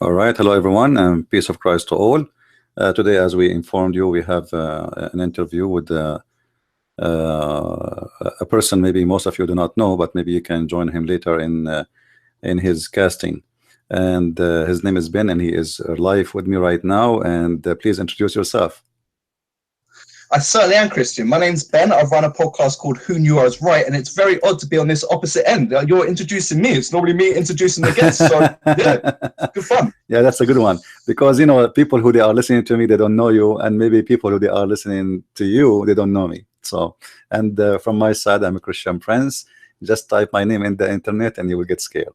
All right, hello everyone, and peace of Christ to all. Today, as we informed you, we have an interview with a person maybe most of you do not know, but maybe you can join him later in his casting. And his name is Ben, and he is live with me right now. And please introduce yourself. I certainly am, Christian. My name's Ben. I run a podcast called Who Knew I Was Right, and it's very odd to be on this opposite end. You're introducing me. It's normally me introducing the guest. So, yeah, good fun. Yeah, that's a good one. Because, you know, people who they are listening to me, they don't know you. And maybe people who they are listening to you, they don't know me. So, and from my side, I'm a Christian Prince. Just type my name in the internet and you will get scared.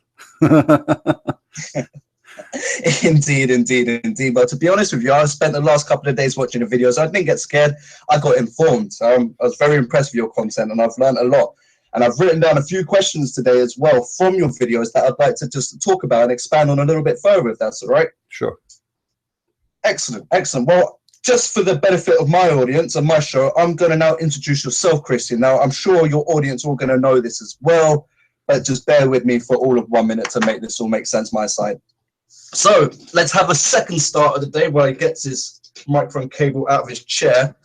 Indeed. But to be honest with you, I spent the last couple of days watching the videos. I didn't get scared. I got informed. I was very impressed with your content, and I've learned a lot. And I've written down a few questions today as well from your videos that I'd like to just talk about and expand on a little bit further, if that's all right. Sure. Excellent. Well, just for the benefit of my audience and my show, I'm going to now introduce yourself, Christian. Now, I'm sure your audience are all going to know this as well, but just bear with me for all of 1 minute to make this all make sense my side. So let's have a second start of the day where he gets his microphone cable out of his chair.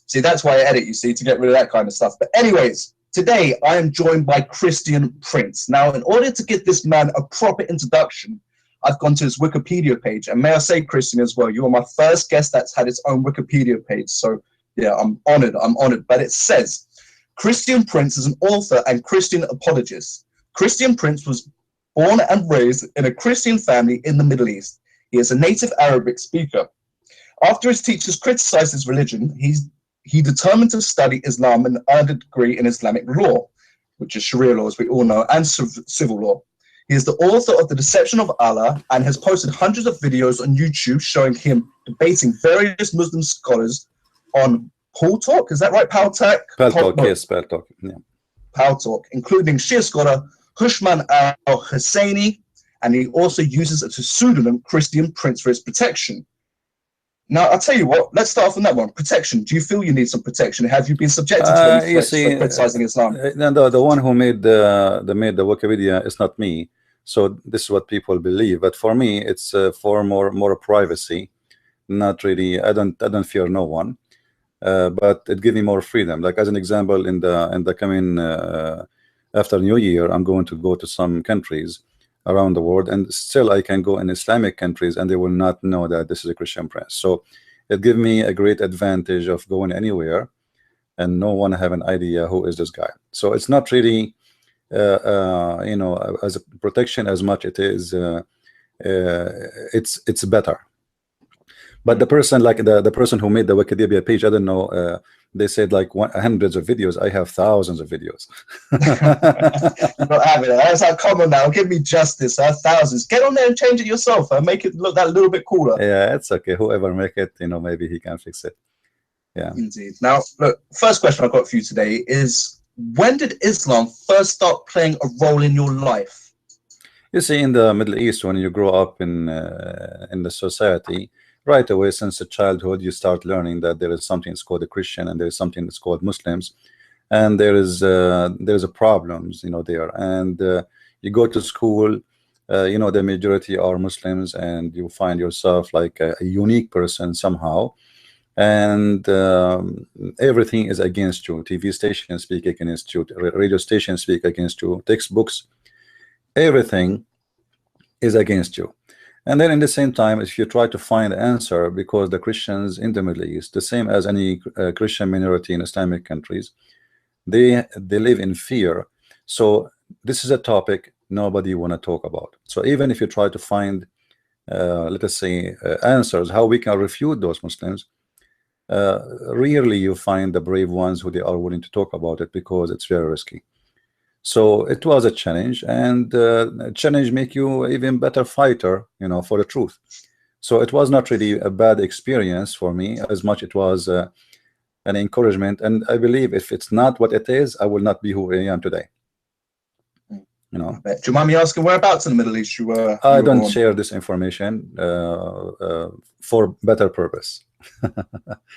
See, that's why I edit, you see, to get rid of that kind of stuff. But anyways, today I am joined by Christian Prince. Now, in order to give this man a proper introduction, I've gone to his Wikipedia page. And may I say, Christian, as well, you are my first guest that's had its own Wikipedia page. So, yeah, I'm honored. But it says, Christian Prince is an author and Christian apologist. Christian Prince was born and raised in a Christian family in the Middle East. He is a native Arabic speaker. After his teachers criticized his religion, he determined to study Islam and earned a degree in Islamic law, which is Sharia law, as we all know, and civil law. He is the author of The Deception of Allah and has posted hundreds of videos on YouTube showing him debating various Muslim scholars on Paul Talk. Is that right? Paul Talk? Yes, Paul Talk. Yeah. Paul Talk, including Shia scholar Hushman al-Husseini, and he also uses a pseudonym Christian Prince for his protection. Now, I'll tell you what, let's start off on that one. Protection. Do you feel you need some protection? Have you been subjected to any threats for criticizing Islam? The one who made the Wikipedia is not me. So this is what people believe. But for me, it's for more privacy. Not really. I don't fear no one. But it gives me more freedom. Like as an example, in the coming after New Year, I'm going to go to some countries around the world, and still I can go in Islamic countries and they will not know that this is a Christian Prince. So it gives me a great advantage of going anywhere and no one have an idea who is this guy. So it's not really you know, as a protection as much it is it's better. But the person, like the person who made the Wikipedia page, I don't know, they said like hundreds of videos. I have thousands of videos. Not having it. That's how common now. Give me justice. I have thousands. Get on there and change it yourself and make it look that little bit cooler. Yeah, it's okay. Whoever make it, you know, maybe he can fix it. Yeah. Indeed. Now, look, first question I've got for you today is, when did Islam first start playing a role in your life? You see, in the Middle East, when you grow up in the society, right away, since the childhood, you start learning that there is something that's called a Christian and there is something that's called Muslims, and there's a problems, you know, there. And you go to school, you know, the majority are Muslims, and you find yourself like a unique person somehow, and everything is against you. TV stations speak against you, radio stations speak against you, textbooks, everything is against you. And then in the same time, if you try to find the answer, because the Christians in the Middle East, the same as any Christian minority in Islamic countries, they live in fear. So this is a topic nobody want to talk about. So even if you try to find, let us say, answers, how we can refute those Muslims, rarely you find the brave ones who they are willing to talk about it, because it's very risky. So it was a challenge, and challenge make you even better fighter, you know, for the truth. So it was not really a bad experience for me, as much it was an encouragement. And I believe if it's not what it is, I will not be who I am today. you know. Do you mind me asking whereabouts in the Middle East I you were don't born? share this information for better purpose.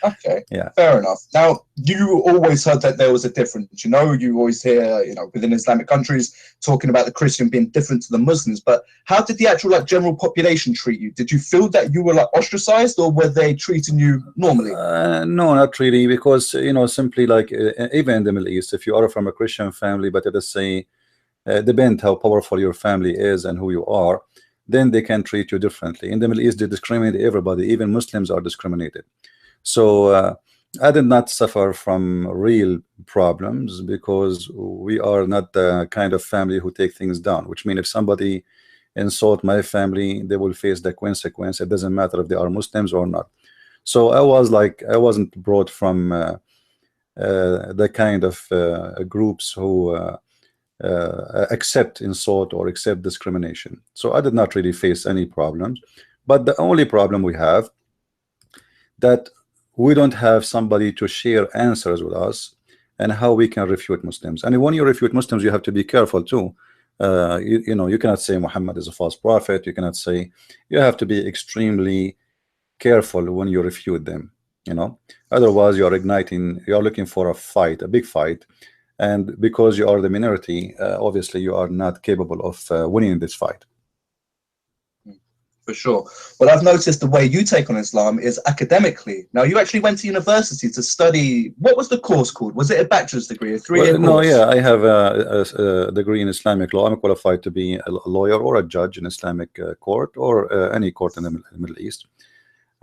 Okay, Yeah. fair enough. Now, you always heard that there was a difference. You always hear, within Islamic countries talking about the Christian being different to the Muslims. But how did the actual general population treat you? Did you feel that you were ostracized, or were they treating you normally? No, not really, because simply like even in the Middle East, if you are from a Christian family, but let us say depend how powerful your family is and who you are, then they can treat you differently. In the Middle East, they discriminate everybody, even Muslims are discriminated. So I did not suffer from real problems because we are not the kind of family who take things down, which means if somebody insult my family, they will face the consequence. It doesn't matter if they are Muslims or not. So I wasn't brought from the kind of groups who accept insult or accept discrimination. So I did not really face any problems. But the only problem we have that we don't have somebody to share answers with us and how we can refute Muslims. And when you refute Muslims, you have to be careful too. You cannot say Muhammad is a false prophet. You cannot say, you have to be extremely careful when you refute them. Otherwise you are looking for a fight, a big fight, and because you are the minority, obviously you are not capable of winning this fight. For sure. Well, I've noticed the way you take on Islam is academically. Now, you actually went to university to study. What was the course called? Was it a bachelor's degree, a 3-year course? No, yeah, I have a degree in Islamic law. I'm qualified to be a lawyer or a judge in Islamic court or any court in the Middle East.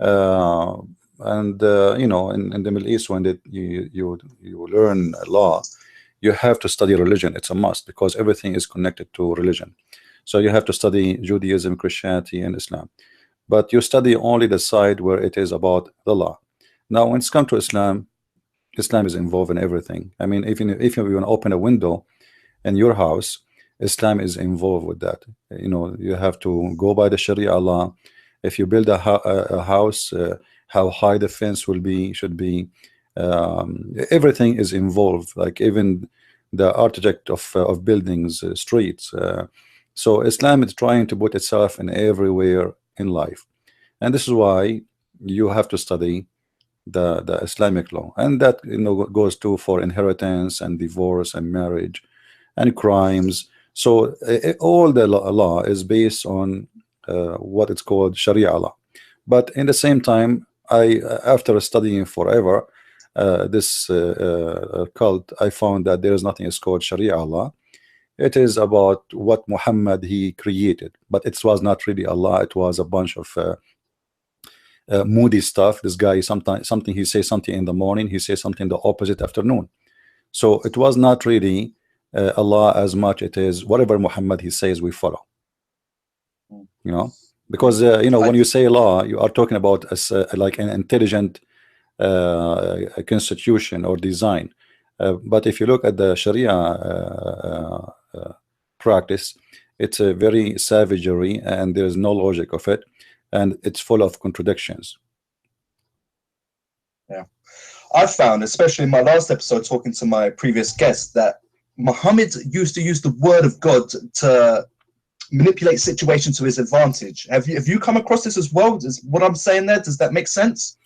In the Middle East, when you learn law, you have to study religion. It's a must because everything is connected to religion. So you have to study Judaism, Christianity, and Islam. But you study only the side where it is about the law. Now, when it's come to Islam, Islam is involved in everything. I mean, even if you want to open a window in your house, Islam is involved with that. You have to go by the Sharia law. If you build a house, how high the fence should be. Everything is involved, like even the architect of buildings, streets. So Islam is trying to put itself in everywhere in life, and this is why you have to study the Islamic law, and that goes to for inheritance and divorce and marriage and crimes. So all the law is based on what it's called Sharia law. But in the same time, after studying forever this cult, I found that there is nothing is called Sharia law. It is about what Muhammad he created, but it was not really Allah. It was a bunch of moody stuff. This guy something he says something in the morning, he says something the opposite afternoon. So it was not really Allah as much. It is whatever Muhammad he says we follow. Because when you say law, you are talking about like an intelligent constitution or design. But if you look at the Sharia practice, it's a very savagery and there is no logic of it, and it's full of contradictions. Yeah, I've found, especially in my last episode talking to my previous guest, that Muhammad used to use the word of God to manipulate situations to his advantage. Have you come across this as well? Is what I'm saying there, does that make sense?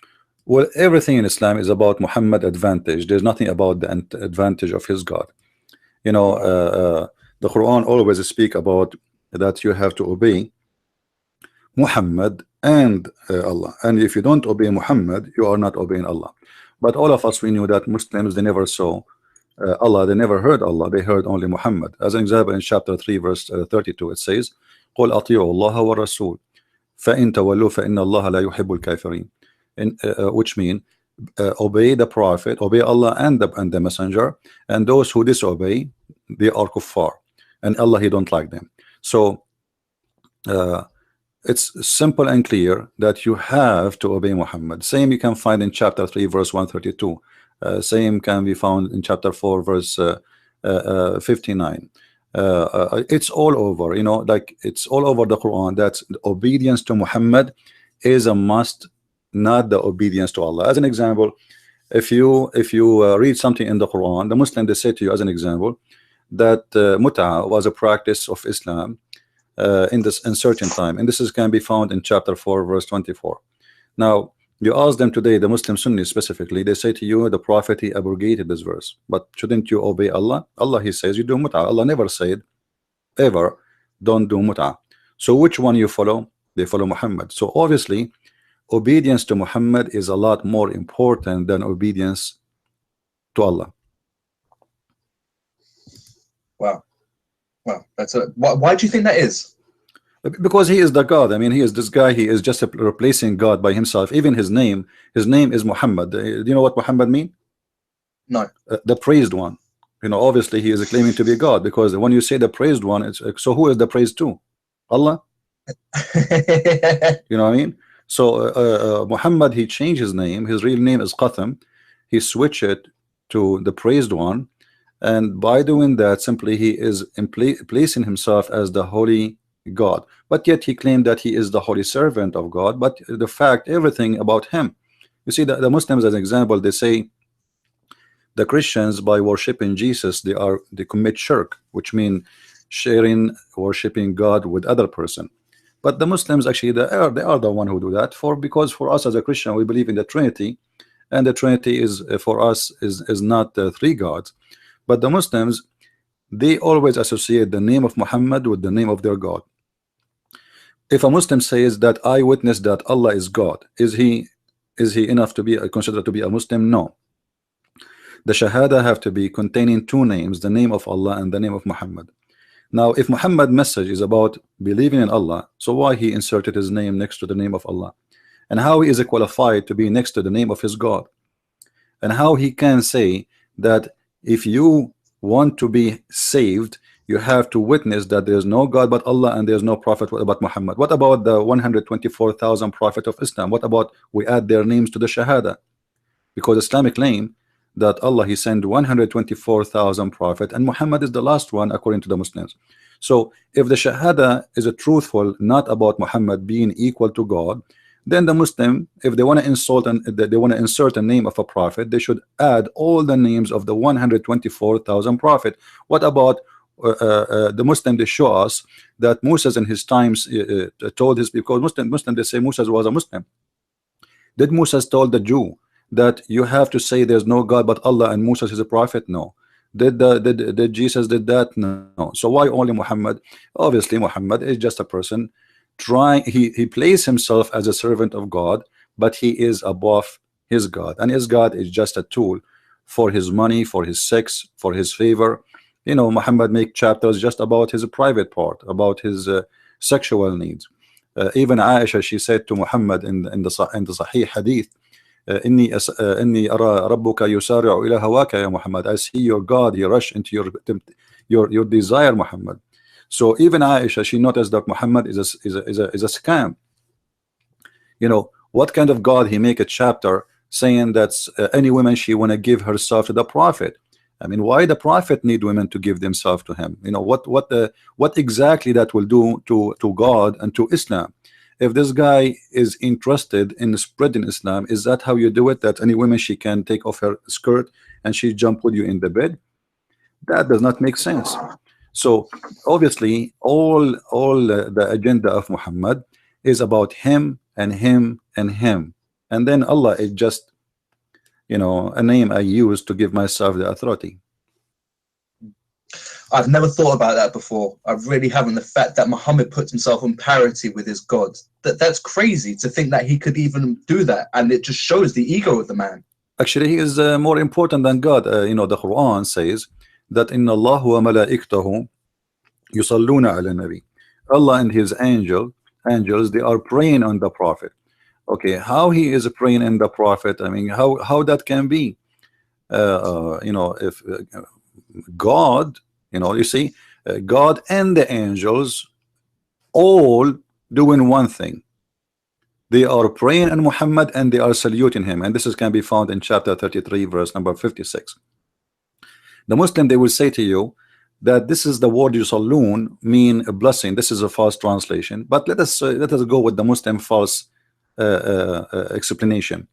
Well, everything in Islam is about Muhammad advantage. There's nothing about the advantage of his God. The Quran always speak about that you have to obey Muhammad and Allah. And if you don't obey Muhammad, you are not obeying Allah. But all of us, we knew that Muslims, they never saw Allah, they never heard Allah, they heard only Muhammad. As an example, in chapter 3 verse 32 it says, قُلْ أَطِيعُوا اللَّهَ وَالرَّسُولَ فَإِن تَوَلُّوا فَإِنَّ اللَّهَ لَا يُحِبُّ الْكَافِرِينَ. Which mean obey the prophet, obey Allah and the messenger, and those who disobey, they are kuffar, and Allah he don't like them. So it's simple and clear that you have to obey Muhammad. Same you can find in chapter 3 verse 132. Same can be found in chapter 4 verse 59. It's all over, like it's all over the Quran that obedience to Muhammad is a must, not the obedience to Allah. As an example, if you read something in the Quran, the Muslim, they say to you, as an example, that mut'a was a practice of Islam in this uncertain time, and this is can be found in chapter 4 verse 24. Now you ask them today, the Muslim Sunnis specifically, they say to you the Prophet he abrogated this verse, but shouldn't you obey Allah? Allah he says you do mut'a. Allah never said ever don't do mut'a. So which one you follow? They follow Muhammad. So obviously obedience to Muhammad is a lot more important than obedience to Allah. Wow. Wow. That's a why do you think that is? Because he is the God. I mean, he is this guy. He is just replacing God by himself. Even his name is Muhammad. Do you know what Muhammad mean? No. The praised one. You know, obviously he is claiming to be God, because when you say the praised one, it's so who is the praised to? Allah. You know what I mean? So Muhammad, he changed his name. His real name is Qatham. He switched it to the praised one, and by doing that, simply he is placing himself as the holy God. But yet he claimed that he is the holy servant of God. But the fact, everything about him. You see, the Muslims, as an example, they say the Christians, by worshiping Jesus, they commit shirk, which means sharing worshiping God with other person. But the Muslims actually they are the one who do that, because for us as a Christian we believe in the Trinity, and the Trinity is for us is not three gods. But the Muslims, they always associate the name of Muhammad with the name of their God. If a Muslim says that I witness that Allah is God, is he enough to be considered to be a Muslim? No. The Shahada have to be containing two names, the name of Allah and the name of Muhammad. Now if Muhammad's message is about believing in Allah, so why he inserted his name next to the name of Allah? And how he is qualified to be next to the name of his God? And how he can say that if you want to be saved, you have to witness that there is no God but Allah and there is no prophet but Muhammad? What about the 124,000 prophet of Islam? What about we add their names to the Shahada? Because Islamic claim that Allah he sent 124,000 prophet and Muhammad is the last one according to the Muslims. So if the Shahada is a truthful, not about Muhammad being equal to God, then the Muslim, if they want to insult and they want to insert a name of a prophet, they should add all the names of the 124,000 prophet. What about the Muslim? They show us that Moses in his times told his, because Muslim they say Moses was a Muslim. Did Moses told the Jew that you have to say there's no God but Allah and Moses is a prophet? No. Did Jesus did that? No. So why only Muhammad? Obviously Muhammad is just a person trying, he plays himself as a servant of God, but he is above his God, and his God is just a tool for his money, for his sex, for his favor. You know, Muhammad make chapters just about his private part, about his sexual needs. Even Aisha, she said to Muhammad in the Sahih hadith, إني أرى ربك يسارع إلى هواك يا Muhammad. I see your God, he rush into your desire, Muhammad. So even Aisha, she noticed that Muhammad is a scam. You know, what kind of God he make a chapter saying that any woman she want to give herself to the prophet? I mean, why the prophet need women to give themselves to him? You know, what exactly that will do to God and to Islam? If this guy is interested in spreading Islam, is that how you do it? That any woman she can take off her skirt and she jump with you in the bed? That does not make sense. So obviously all the agenda of Muhammad is about him and him and him, and then Allah is just, you know, a name I use to give myself the authority. I've never thought about that before. I really haven't. The fact that Muhammad puts himself on parity with his God, that's crazy to think that he could even do that, and it just shows the ego of the man. Actually, he is more important than God. You know, the Quran says that inna Allah wa malaikatahu yusalluna ala nabi. Allah and his angels, they are praying on the prophet. Okay, how he is praying in the prophet? I mean, how that can be? You know, if God, you know, you see, God and the angels all doing one thing. They are praying on Muhammad and they are saluting him, and this can be found in chapter 33 verse number 56. The Muslim, they will say to you that this is the word yusallun mean a blessing. This is a false translation, but let us go with the Muslim false explanation.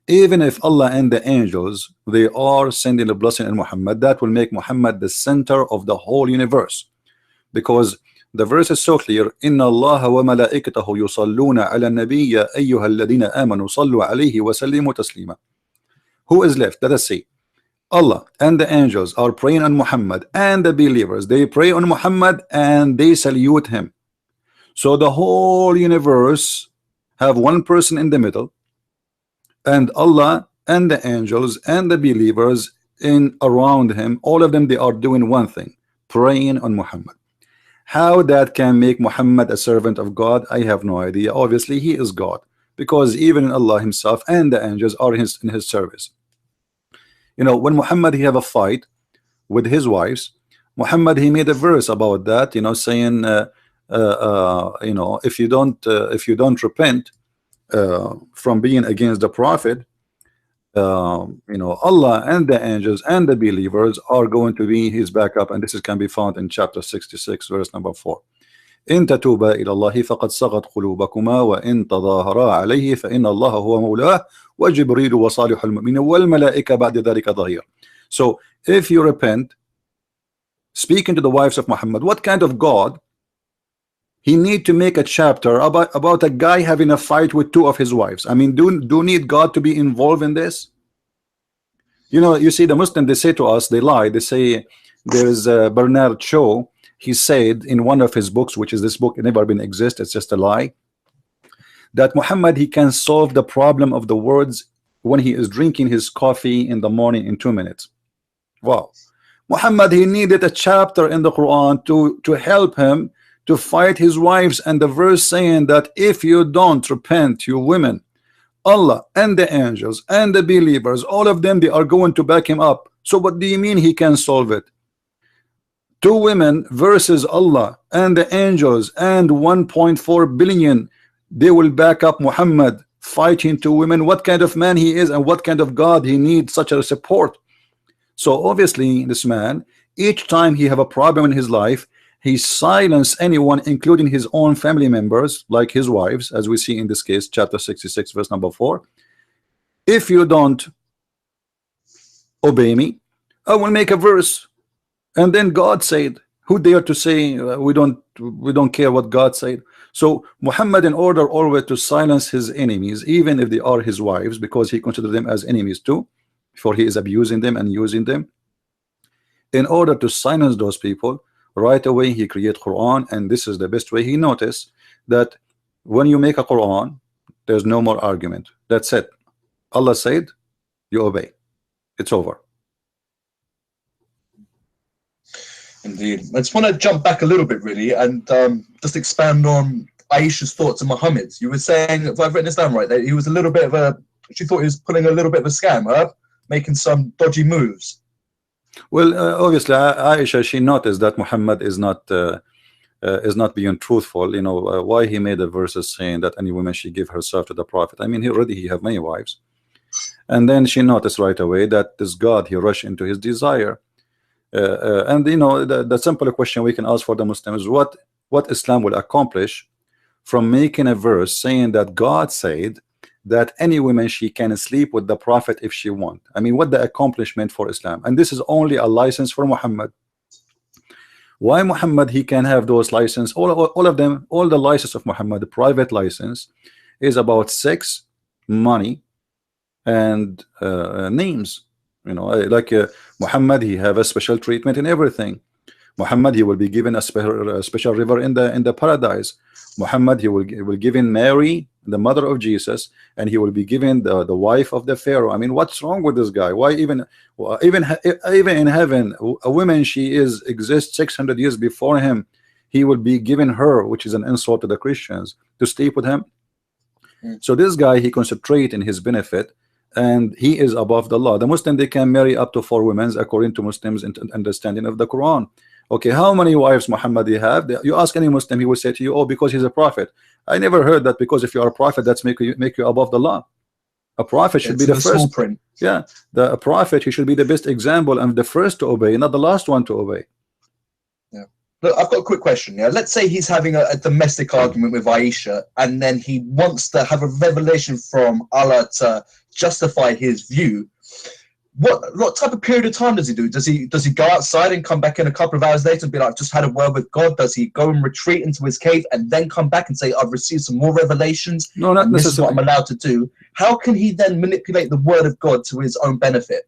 Even if Allah and the angels they are sending a blessing in Muhammad, that will make Muhammad the center of the whole universe, because the verse is so clear. Inna Allah wa malaikatahu yusalluna ala nabiyya ayyuha alladhina amanu sallu alayhi wa sallimu taslima. Who is left? Let us see. Allah and the angels are praying on Muhammad, and the believers they pray on Muhammad and they salute him. So the whole universe have one person in the middle, and Allah and the angels and the believers in around him, all of them they are doing one thing, praying on Muhammad. How that can make Muhammad a servant of God, I have no idea. Obviously he is God, because even Allah himself and the angels are in his service. You know, when Muhammad he have a fight with his wives, Muhammad he made a verse about that, you know, saying you know, if you don't repent from being against the prophet, you know, Allah and the angels and the believers are going to be his backup. And this can be found in chapter 66 verse number 4. إن تتوبا إلى الله فقد صغت قلوبكما وإن تظاهرا عليه فإن الله هو مولاه وجبريل وصالح المؤمنين والملائكة بعد ذلك ظهير. So if you repent, speaking to the wives of Muhammad, what kind of God he need to make a chapter about a guy having a fight with two of his wives? I mean, do need God to be involved in this? You know, you see the Muslim, they say to us, they lie, they say there's Bernard Shaw, he said in one of his books, which is this book never been exist, it's just a lie, that Muhammad he can solve the problem of the words when he is drinking his coffee in the morning in 2 minutes. Wow. Muhammad he needed a chapter in the Quran to help him to fight his wives, and the verse saying that if you don't repent, you women, Allah and the angels and the believers, all of them they are going to back him up. So what do you mean he can solve it? Two women versus Allah and the angels and 1.4 billion, they will back up Muhammad fighting two women. What kind of man he is and what kind of God he needs such a support? So obviously this man, each time he have a problem in his life, he silence anyone, including his own family members, like his wives, as we see in this case, chapter 66 verse number 4. If you don't obey me, I will make a verse. And then God said, who dare to say we don't care what God said? So Muhammad, in order always to silence his enemies, even if they are his wives, because he considers them as enemies too, for he is abusing them and using them, in order to silence those people, right away he create Quran. And this is the best way. He noticed that when you make a Quran, there's no more argument. That's it. Allah said, you obey. It's over. Indeed. I just want to jump back a little bit, really, and just expand on Aisha's thoughts on Muhammad. You were saying, if I've written this down right, that he was a little bit of a, she thought he was pulling a little bit of a scam, making some dodgy moves. Well, obviously, Aisha, she noticed that Muhammad is not being truthful. You know, why he made the verses saying that any woman she give herself to the prophet. I mean, he have many wives. And then she noticed right away that this God, he rushed into his desire. And you know, the simple question we can ask for the Muslims, what Islam will accomplish from making a verse saying that God said that any woman she can sleep with the prophet if she want. I mean, what the accomplishment for Islam? And this is only a license for Muhammad. Why Muhammad he can have those license? All of them, all the license of Muhammad, the private license, is about sex, money, and names. You know, like Muhammad, he have a special treatment in everything. Muhammad, he will be given a special river in the paradise. Muhammad, he will given Mary, the mother of Jesus, and he will be given the wife of the Pharaoh. I mean, what's wrong with this guy? Why even in heaven, a woman she exists 600 years before him, he will be given her, which is an insult to the Christians, to sleep with him. So this guy, he concentrate in his benefit, and he is above the law. The Muslim, they can marry up to 4 women according to Muslims understanding of the Quran. Okay, how many wives Muhammad you have? You ask any Muslim, he will say to you, oh, because he's a prophet. I never heard that because if you are a prophet, that's make you above the law. A prophet should be the first. Print. Yeah, a prophet, he should be the best example and the first to obey, not the last one to obey. Yeah. Look, I've got a quick question. Yeah, let's say he's having a domestic argument with Aisha, and then he wants to have a revelation from Allah to justify his view. What type of period of time does he do? Does he go outside and come back in a couple of hours later and be like, just had a word with God? Does he go and retreat into his cave and then come back and say, I've received some more revelations, No, not and this is what necessarily. I'm allowed to do? How can he then manipulate the word of God to his own benefit?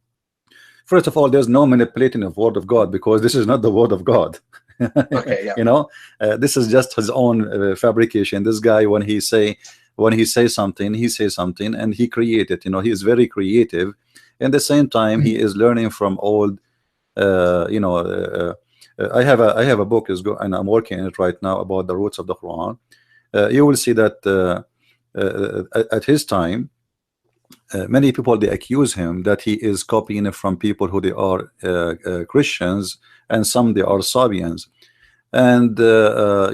First of all, there's no manipulating of word of God, because this is not the word of God. Okay, yeah. You know, this is just his own fabrication. This guy, when he says something, he says something and he created. You know, he is very creative. At the same time, he is learning from old. You know, I have a book and I'm working on it right now about the roots of the Quran. You will see that at his time, many people, they accuse him that he is copying it from people who they are Christians, and some they are Sabians. And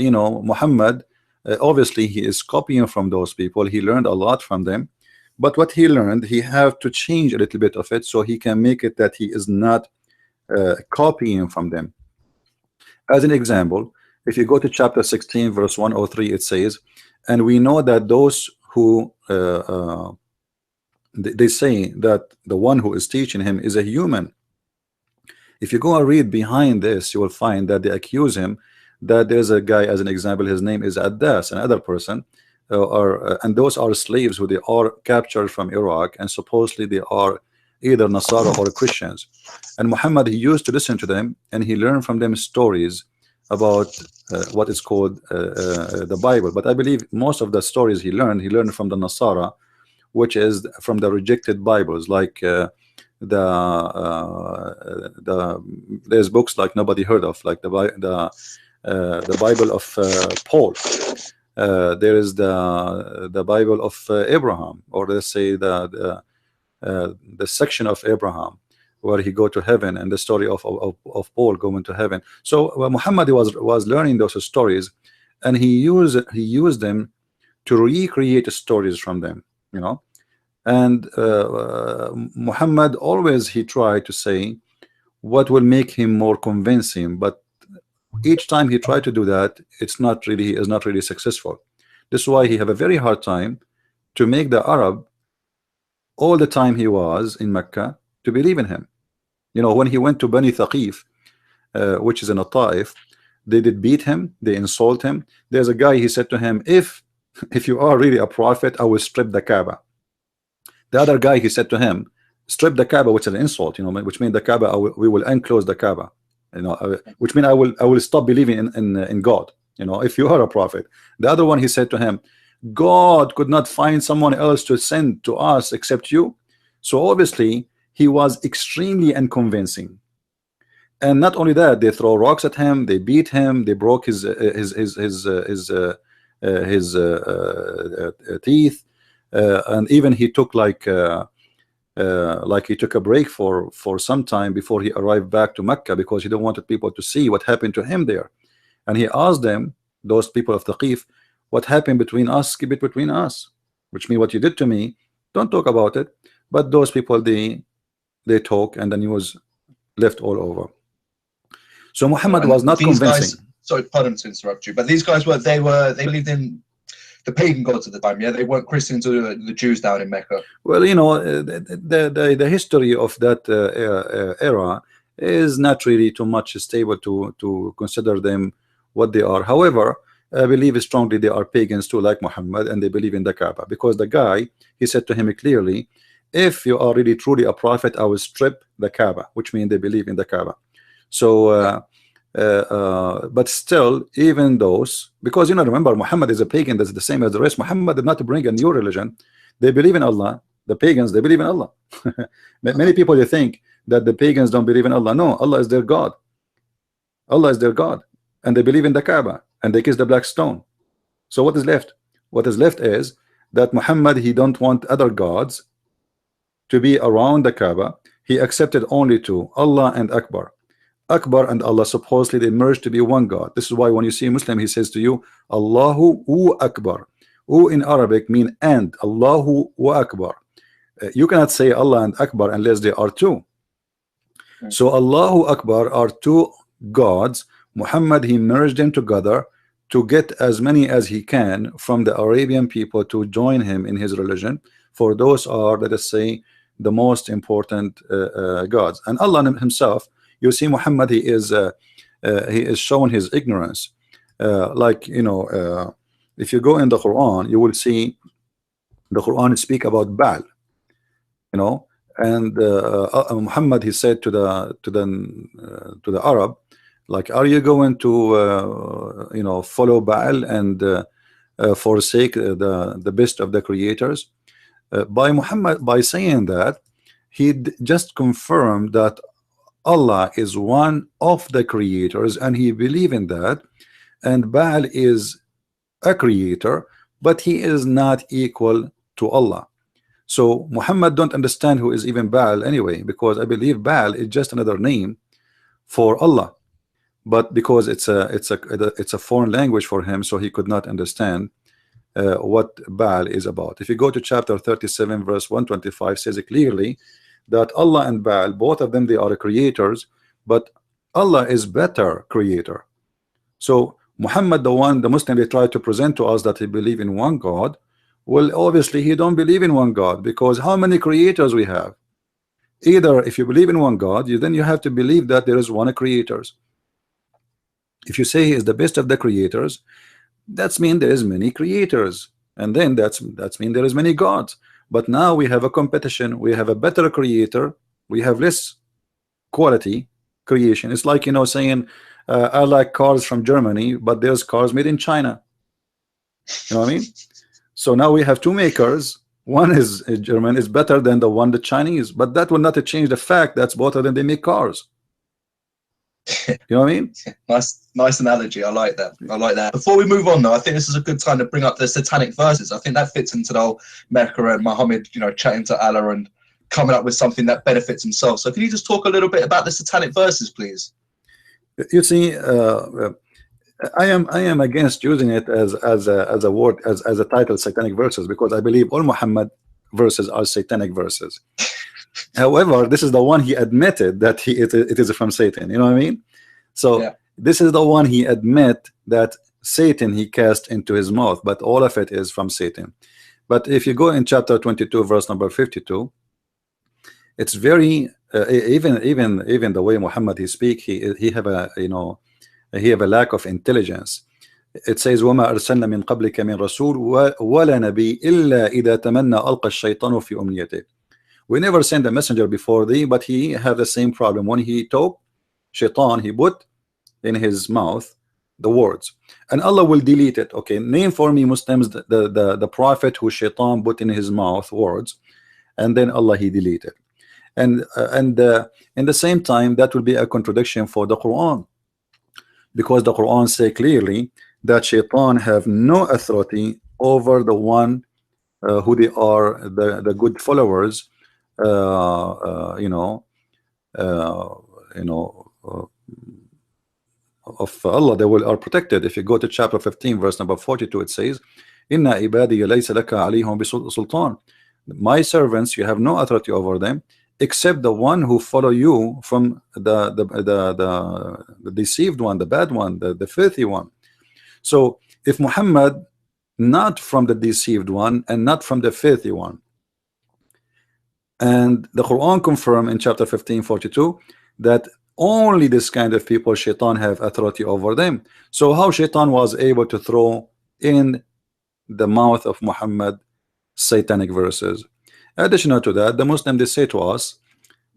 you know, Muhammad, obviously he is copying from those people. He learned a lot from them, but what he learned, he have to change a little bit of it so he can make it that he is not copying from them. As an example, if you go to chapter 16 verse 103, it says, and we know that those who they say that the one who is teaching him is a human. If you go and read behind this, you will find that they accuse him that there's a guy, as an example, his name is Addas, another person, and those are slaves who they are captured from Iraq, and supposedly they are either Nasara or Christians. And Muhammad, he used to listen to them, and he learned from them stories about what is called the Bible. But I believe most of the stories he learned from the Nasara, which is from the rejected Bibles, like there's books like nobody heard of, like the Bible of Paul. There is the Bible of Abraham, or let's say the section of Abraham where he go to heaven, and the story of Paul going to heaven. So Muhammad was learning those stories, and he used them to recreate stories from them, you know. And Muhammad always, he tried to say what will make him more convincing, but each time he tried to do that, he is not really successful. This is why he have a very hard time to make the Arab, all the time he was in Mecca, to believe in him. You know, when he went to Bani Thaqif, which is in a Taif, they did beat him, they insult him. There's a guy, he said to him, if you are really a prophet, I will strip the Kaaba. The other guy, he said to him, strip the Kaaba, which is an insult, you know, which means the Kaaba, we will enclose the Kaaba, you know, which means I will stop believing in God, you know, if you are a prophet. The other one, he said to him, God could not find someone else to send to us except you. So obviously he was extremely unconvincing. And not only that, they throw rocks at him, they beat him, they broke his teeth, and even he took like he took a break for some time before he arrived back to Mecca, because he don't wanted people to see what happened to him there. And he asked them, those people of Thaqif, what happened between us, keep it between us, which means what you did to me, don't talk about it. But those people, they talk, and the news left all over. So Muhammad was not these convincing. Guys, sorry, pardon to interrupt you, but these guys they believed in the pagan gods at the time. Yeah, they weren't Christians or the Jews down in Mecca. Well, you know, the history of that era is not really too much stable to consider them what they are. However, I believe strongly they are pagans too, like Muhammad, and they believe in the Kaaba, because the guy, he said to him clearly, if you are really truly a prophet, I will strip the Kaaba, which means they believe in the Kaaba. So but still, even those, because you know, remember, Muhammad is a pagan, that's the same as the rest. Muhammad did not bring a new religion. They believe in Allah. The pagans, they believe in Allah. Many people, they think that the pagans don't believe in Allah. No, Allah is their God. Allah is their God, and they believe in the Kaaba, and they kiss the black stone. So what is left? What is left is that Muhammad, he don't want other gods to be around the Kaaba. He accepted only two, Allah and Akbar. Akbar and Allah, supposedly they merged to be one God. This is why when you see a Muslim, he says to you, Allahu wa Akbar. U in Arabic mean and, Allahu wa Akbar. You cannot say Allah and Akbar unless they are two. So Allahu Akbar are two gods, Muhammad, he merged them together to get as many as he can from the Arabian people to join him in his religion, for those are, let us say, the most important gods. And Allah himself, you see, Muhammad, he is showing his ignorance. Like, you know, if you go in the Quran, you will see the Quran speak about Baal, you know. And Muhammad, he said to the Arab, like, are you going to you know, follow Baal and forsake the best of the creators? By Muhammad, by saying that, he just confirmed that Allah is one of the creators, and he believe in that, and Baal is a creator, but he is not equal to Allah. So Muhammad don't understand who is even Baal anyway, because I believe Baal is just another name for Allah, but because it's a foreign language for him, so he could not understand what Baal is about. If you go to chapter 37 verse 125, says it clearly that Allah and Baal, both of them, they are creators, but Allah is better creator. So Muhammad, the Muslim, they try to present to us that he believe in one God. Well, obviously he don't believe in one God, because how many creators we have? Either if you believe in one God, then you have to believe that there is one creators. If you say he is the best of the creators, that's mean there is many creators, and then that's mean there is many gods. But now we have a competition. We have a better creator, we have less quality creation. It's like, you know, saying I like cars from Germany, but there's cars made in China. You know what I mean? So now we have two makers. One is German, is better than the Chinese, but that will not change the fact that both of them, they make cars. You know what I mean? Nice analogy. I like that. I like that. Before we move on, though, I think this is a good time to bring up the satanic verses. I think that fits into the whole Mecca and Muhammad, you know, chatting to Allah and coming up with something that benefits himself. So can you just talk a little bit about the satanic verses, please? You see, I am against using it as a word, as a title, satanic verses, because I believe all Muhammad verses are satanic verses. However, this is the one he admitted that it is from Satan. You know what I mean? So yeah, this is the one he admit that Satan he cast into his mouth, but all of it is from Satan. But if you go in chapter 22 verse number 52, it's very even the way Muhammad he speak, he have a, you know, he have a lack of intelligence. It says وما أرسلنا من قبلك من رسول ولا نبي إلا إذا تمنى ألقى الشيطان في أمنيته. We never sent a messenger before thee, but he had the same problem. When he talked, Shaitan, he put in his mouth the words, and Allah will delete it. Okay, name for me, Muslims, the prophet who Shaitan put in his mouth words, and then Allah he deleted. And in the same time, that will be a contradiction for the Quran, because the Quran say clearly that Shaitan have no authority over the one who they are the good followers. You know, of Allah, they are protected. If you go to chapter 15 verse number 42, it says inna ibadiya laysa laka alayhim bisultan, my servants, you have no authority over them except the one who follow you from the deceived one, the bad one, the filthy one. So if Muhammad not from the deceived one and not from the filthy one, and the Quran confirm in chapter 15:42 that only this kind of people Shaitan have authority over them. So how Shaitan was able to throw in the mouth of Muhammad satanic verses? Additional to that, the Muslim, they say to us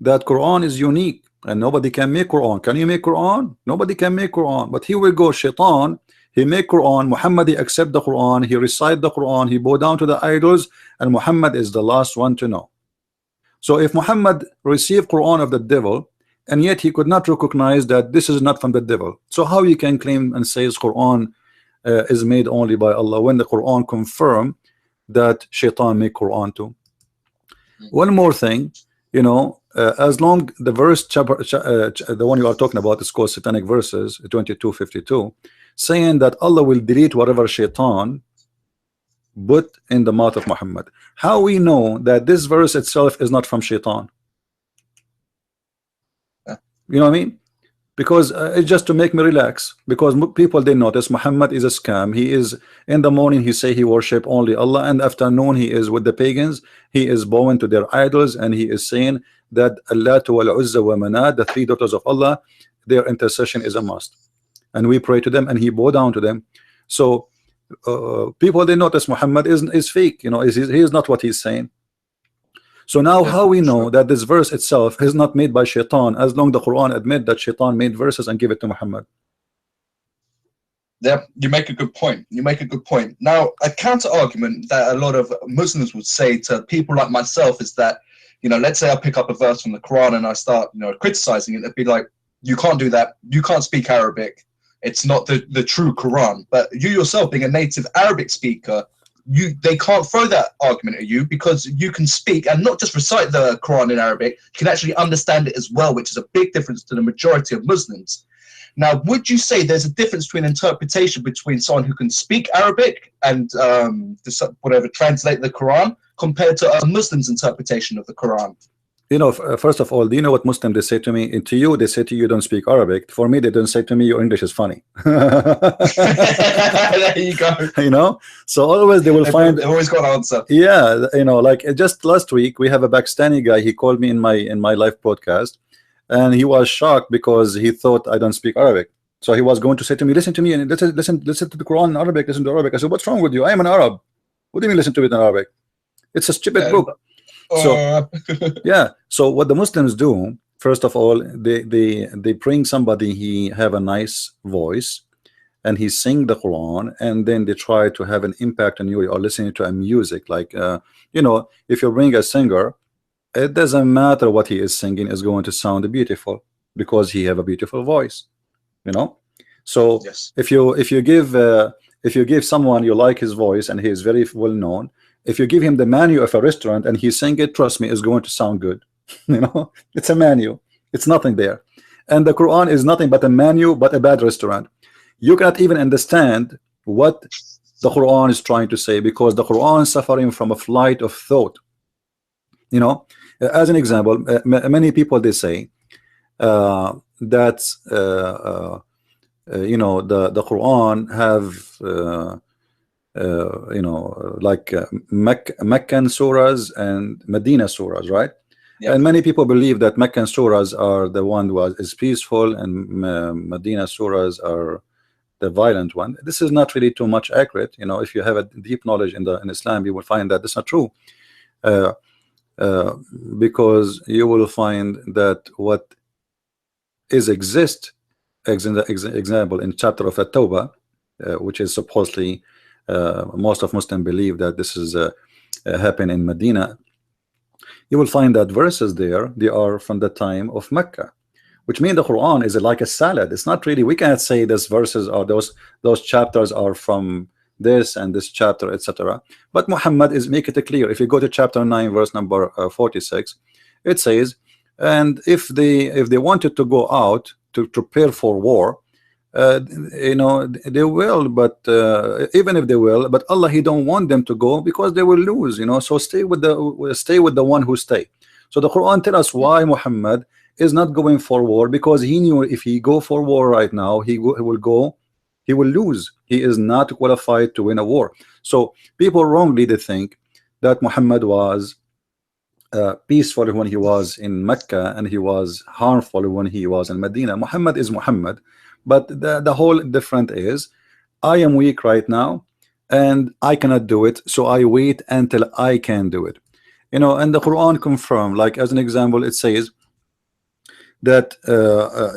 that Quran is unique and nobody can make Quran. Can you make Quran? Nobody can make Quran. But here we go, Shaitan, he make Quran, Muhammad he accept the Quran, he recite the Quran, he bow down to the idols, and Muhammad is the last one to know. So if Muhammad received Quran of the devil, and yet he could not recognize that this is not from the devil, so how you can claim and say his Quran is made only by Allah, when the Quran confirm that Shaitan make Quran too? One more thing, you know, as long the verse the one you are talking about is called satanic verses 22:52, saying that Allah will delete whatever Shaitan put in the mouth of Muhammad. How we know that this verse itself is not from Shaitan? You know what I mean? because it's just to make me relax, because people, they notice Muhammad is a scam. He is, in the morning he say he worship only Allah, and afternoon he is with the pagans, he is bowing to their idols, and he is saying that Allah wal Uzza wa Manat, the three daughters of Allah, their intercession is a must, and we pray to them and he bow down to them. So people, they notice Muhammad is fake, you know, he is not what he's saying. So now how we know that this verse itself is not made by Shaitan, as long the Quran admit that Shaitan made verses and give it to Muhammad? Yeah, you make a good point. You make a good point. Now, a counter argument that a lot of Muslims would say to people like myself is that, you know, let's say I pick up a verse from the Quran and I start, you know, criticizing it. It'd be like, you can't do that. You can't speak Arabic. It's not the true Quran. But you yourself, being a native Arabic speaker, they can't throw that argument at you, because you can speak and not just recite the Quran in Arabic, you can actually understand it as well, which is a big difference to the majority of Muslims. Now, would you say there's a difference between interpretation between someone who can speak Arabic and whatever, translate the Quran, compared to a Muslim's interpretation of the Quran? You know, first of all, do you know what Muslim they say to me? And to you, they say to you, don't speak Arabic. For me, they don't say to me, your English is funny. There you go. You know, so always they will find. They've always got an answer. Yeah, you know, like just last week we have a Pakistani guy. He called me in my live podcast, and he was shocked because he thought I don't speak Arabic. So he was going to say to me, listen to me and listen to the Quran in Arabic. Listen to Arabic. I said, what's wrong with you? I am an Arab. What do you mean listen to it in Arabic? It's a stupid book. So yeah, so what the Muslims do, first of all, they bring somebody, he have a nice voice and he sing the Quran, and then they try to have an impact on you, or listening to a music like you know, if you bring a singer, it doesn't matter what he is singing is going to sound beautiful, because he have a beautiful voice, you know. So yes, if you give someone you like his voice and he is very well known, if you give him the menu of a restaurant and he sing it, trust me, it's going to sound good. You know, it's a menu, it's nothing there. And the Quran is nothing but a menu, but a bad restaurant. You cannot even understand what the Quran is trying to say, because the Quran is suffering from a flight of thought. You know, as an example, many people, they say that you know, the Quran have you know, like Meccan surahs and Medina surahs, right? Yep. And many people believe that Meccan surahs are the one who is peaceful, and Medina surahs are the violent one. This is not really too much accurate. You know, if you have a deep knowledge in Islam, you will find that this is not true, because you will find that what is example in chapter of At-Tawbah, which is supposedly most of Muslims believe that this is happened in Medina. You will find that verses there, they are from the time of Mecca, which means the Quran is like a salad. It's not really, we cannot say these verses or those chapters are from this and this chapter, etc. But Muhammad is make it clear. If you go to chapter 9 verse number 46, it says, and if they wanted to go out to prepare for war, you know, they will, but even if they will, but Allah, he don't want them to go, because they will lose, you know. So stay with the one who stay. So the Quran tell us why Muhammad is not going for war, because he knew if he go for war right now, he will lose. He is not qualified to win a war. So people wrongly, they think that Muhammad was peaceful when he was in Mecca, and he was harmful when he was in Medina. Muhammad is Muhammad. But the whole difference is, I am weak right now and I cannot do it, so I wait until I can do it. You know, and the Quran confirm, like as an example, it says that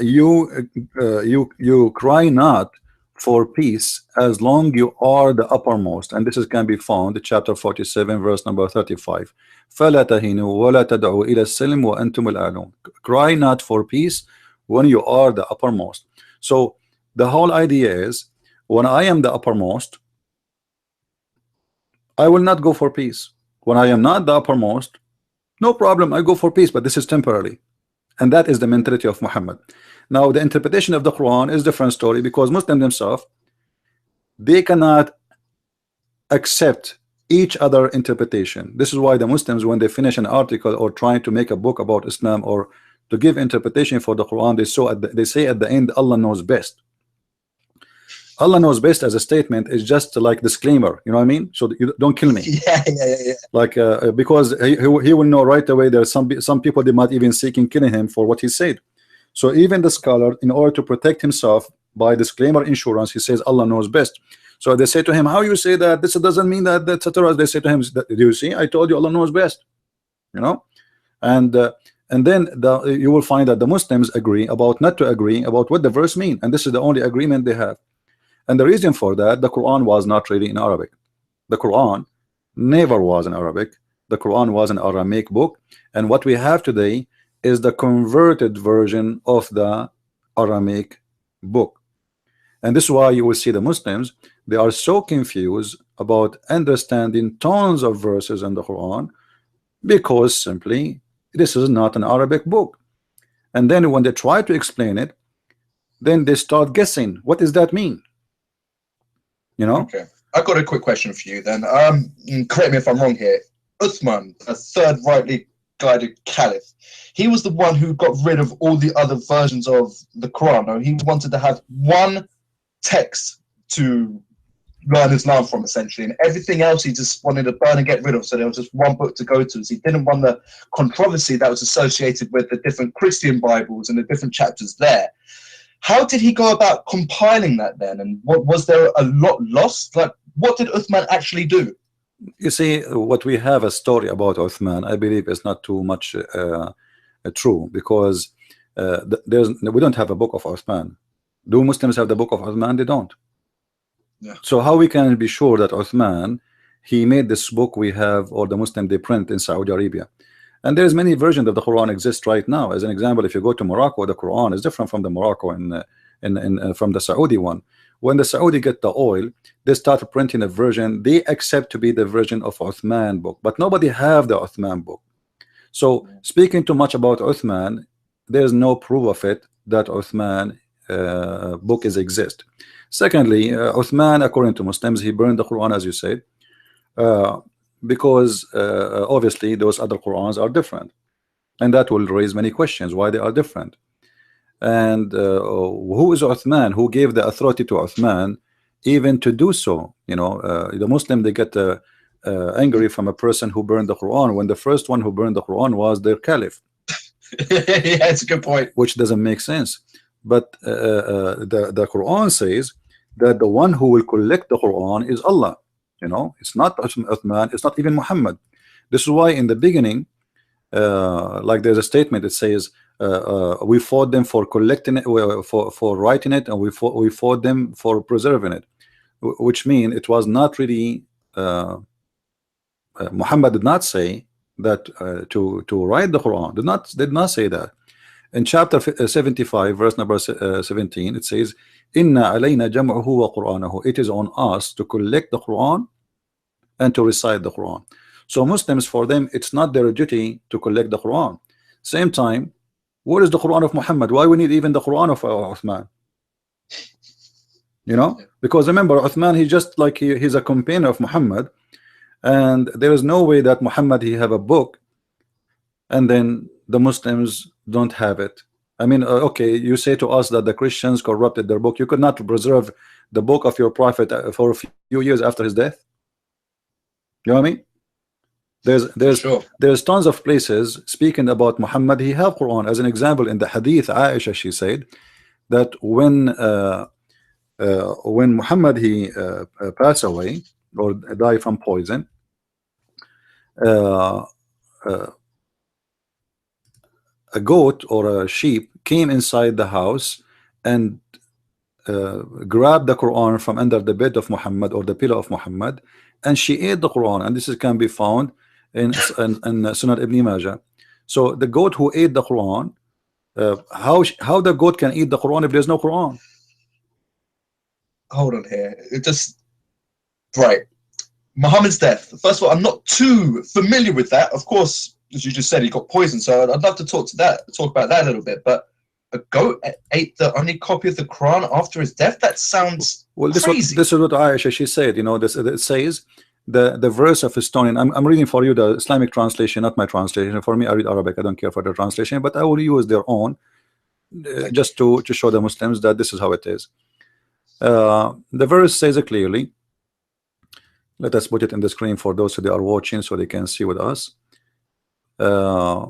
you cry not for peace as long you are the uppermost, and this can be found in chapter 47 verse number 35. فَلَا تَهِنُوا وَلَا تَدْعُوا إِلَى السِّلْمِ وَأَنْتُمُ الْأَعْلَوْنَ. Cry not for peace when you are the uppermost. So the whole idea is, when I am the uppermost, I will not go for peace. When I am not the uppermost, no problem, I go for peace, but this is temporarily. And that is the mentality of Muhammad. Now the interpretation of the Quran is different story, because Muslims themselves, they cannot accept each other interpretation. This is why the Muslims, when they finish an article or trying to make a book about Islam, or to give interpretation for the Quran, they say at the end, Allah knows best. Allah knows best as a statement is just like disclaimer, you know what I mean? So you don't kill me. Yeah. Like because he will know right away. There are some people they might even seeking killing him for what he said. So even the scholar, in order to protect himself by disclaimer insurance, he says Allah knows best. So they say to him, how you say that? This doesn't mean that, etc. They say to him, do you see? I told you Allah knows best. You know, and then you will find that the Muslims agree about not to agree about what the verse mean, and this is the only agreement they have. And the reason for that, the Quran was not really in Arabic. The Quran never was in Arabic. The Quran was an Aramaic book, and what we have today is the converted version of the Aramaic book. And this is why you will see the Muslims, they are so confused about understanding tons of verses in the Quran, because simply this is not an Arabic book. And then when they try to explain it, then they start guessing, what does that mean? You know? Okay, I got a quick question for you then. Correct me if I'm wrong here. Uthman, a third rightly guided caliph, he was the one who got rid of all the other versions of the Quran. Or he wanted to have one text to learn Islam from, essentially, and everything else he just wanted to burn and get rid of. So there was just one book to go to. So he didn't want the controversy that was associated with the different Christian Bibles and the different chapters there. How did he go about compiling that then? And what was there a lot lost? Like, what did Uthman actually do? You see, what we have a story about Uthman, I believe, is not too much true, because we don't have a book of Uthman. Do Muslims have the book of Uthman? They don't. Yeah. So how we can be sure that Uthman, he made this book we have, or the Muslim they print in Saudi Arabia? And there's many versions of the Quran exist right now. As an example, if you go to Morocco, the Quran is different from the Morocco from the Saudi one. When the Saudi get the oil, they start printing a version they accept to be the version of Uthman book, but nobody have the Uthman book. So speaking too much about Uthman, there's no proof of it that Uthman book is exist. Secondly, Uthman, according to Muslims, he burned the Quran, as you said, because obviously those other Qurans are different, and that will raise many questions why they are different. And who is Uthman? Who gave the authority to Uthman even to do so? You know, the Muslim, they get angry from a person who burned the Quran when the first one who burned the Quran was their caliph. Yeah, it's a good point. Which doesn't make sense. But the Quran says that the one who will collect the Quran is Allah. You know, it's not Uthman, it's not even Muhammad. This is why in the beginning, like there's a statement that says, we fought them for collecting it, for writing it, and we fought them for preserving it, which means it was not really Muhammad did not say that to write the Quran, did not say that. In chapter 75, verse number 17, it says, Inna alayna jam'uhu wa Qur'anahu. It is on us to collect the Quran and to recite the Quran. So Muslims, for them, it's not their duty to collect the Quran. Same time, what is the Quran of Muhammad? Why we need even the Quran of Uthman? You know, because remember, Uthman, he's just like he's a companion of Muhammad, and there is no way that Muhammad he have a book and then the Muslims don't have it. I mean, okay, you say to us that the Christians corrupted their book. You could not preserve the book of your prophet for a few years after his death. You know what I mean? There's tons of places speaking about Muhammad. He have Quran. As an example, in the Hadith, Aisha, she said that when Muhammad he passed away or died from poison, a goat or a sheep came inside the house and grabbed the Quran from under the bed of Muhammad or the pillow of Muhammad, and she ate the Quran. And this can be found in Sunan Ibn Majah. So the goat who ate the Quran, how the goat can eat the Quran if there's no Quran? Hold on here. It just right. Muhammad's death. First of all, I'm not too familiar with that. Of course, as you just said, he got poisoned. So I'd love to talk about that a little bit. But a goat ate the only copy of the Quran after his death? That sounds crazy. This is what Aisha, she said. You know, it says the verse of stoning. I'm reading for you the Islamic translation, not my translation. For me, I read Arabic. I don't care for the translation, but I will use their own just to show the Muslims that this is how it is. The verse says it clearly. Let us put it in the screen for those who are watching so they can see with us. Uh,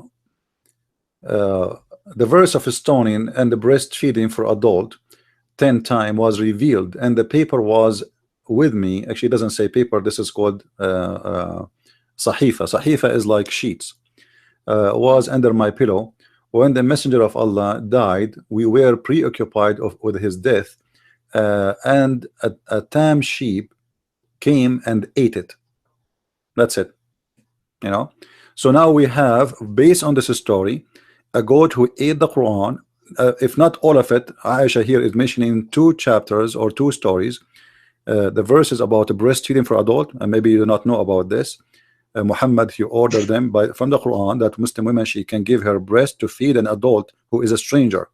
the verse of stoning and the breastfeeding for adult 10 times was revealed, and the paper was with me. Actually, it doesn't say paper. This is called sahifa. Sahifa is like sheets. Was under my pillow. When the messenger of Allah died, we were preoccupied with his death, and a tame sheep came and ate it. That's it. You know. So now we have, based on this story, a goat who ate the Quran. If not all of it, Aisha here is mentioning 2 chapters or 2 stories. The verse is about breastfeeding for adult, and maybe you do not know about this. Muhammad, he ordered them from the Quran that Muslim women, she can give her breast to feed an adult who is a stranger.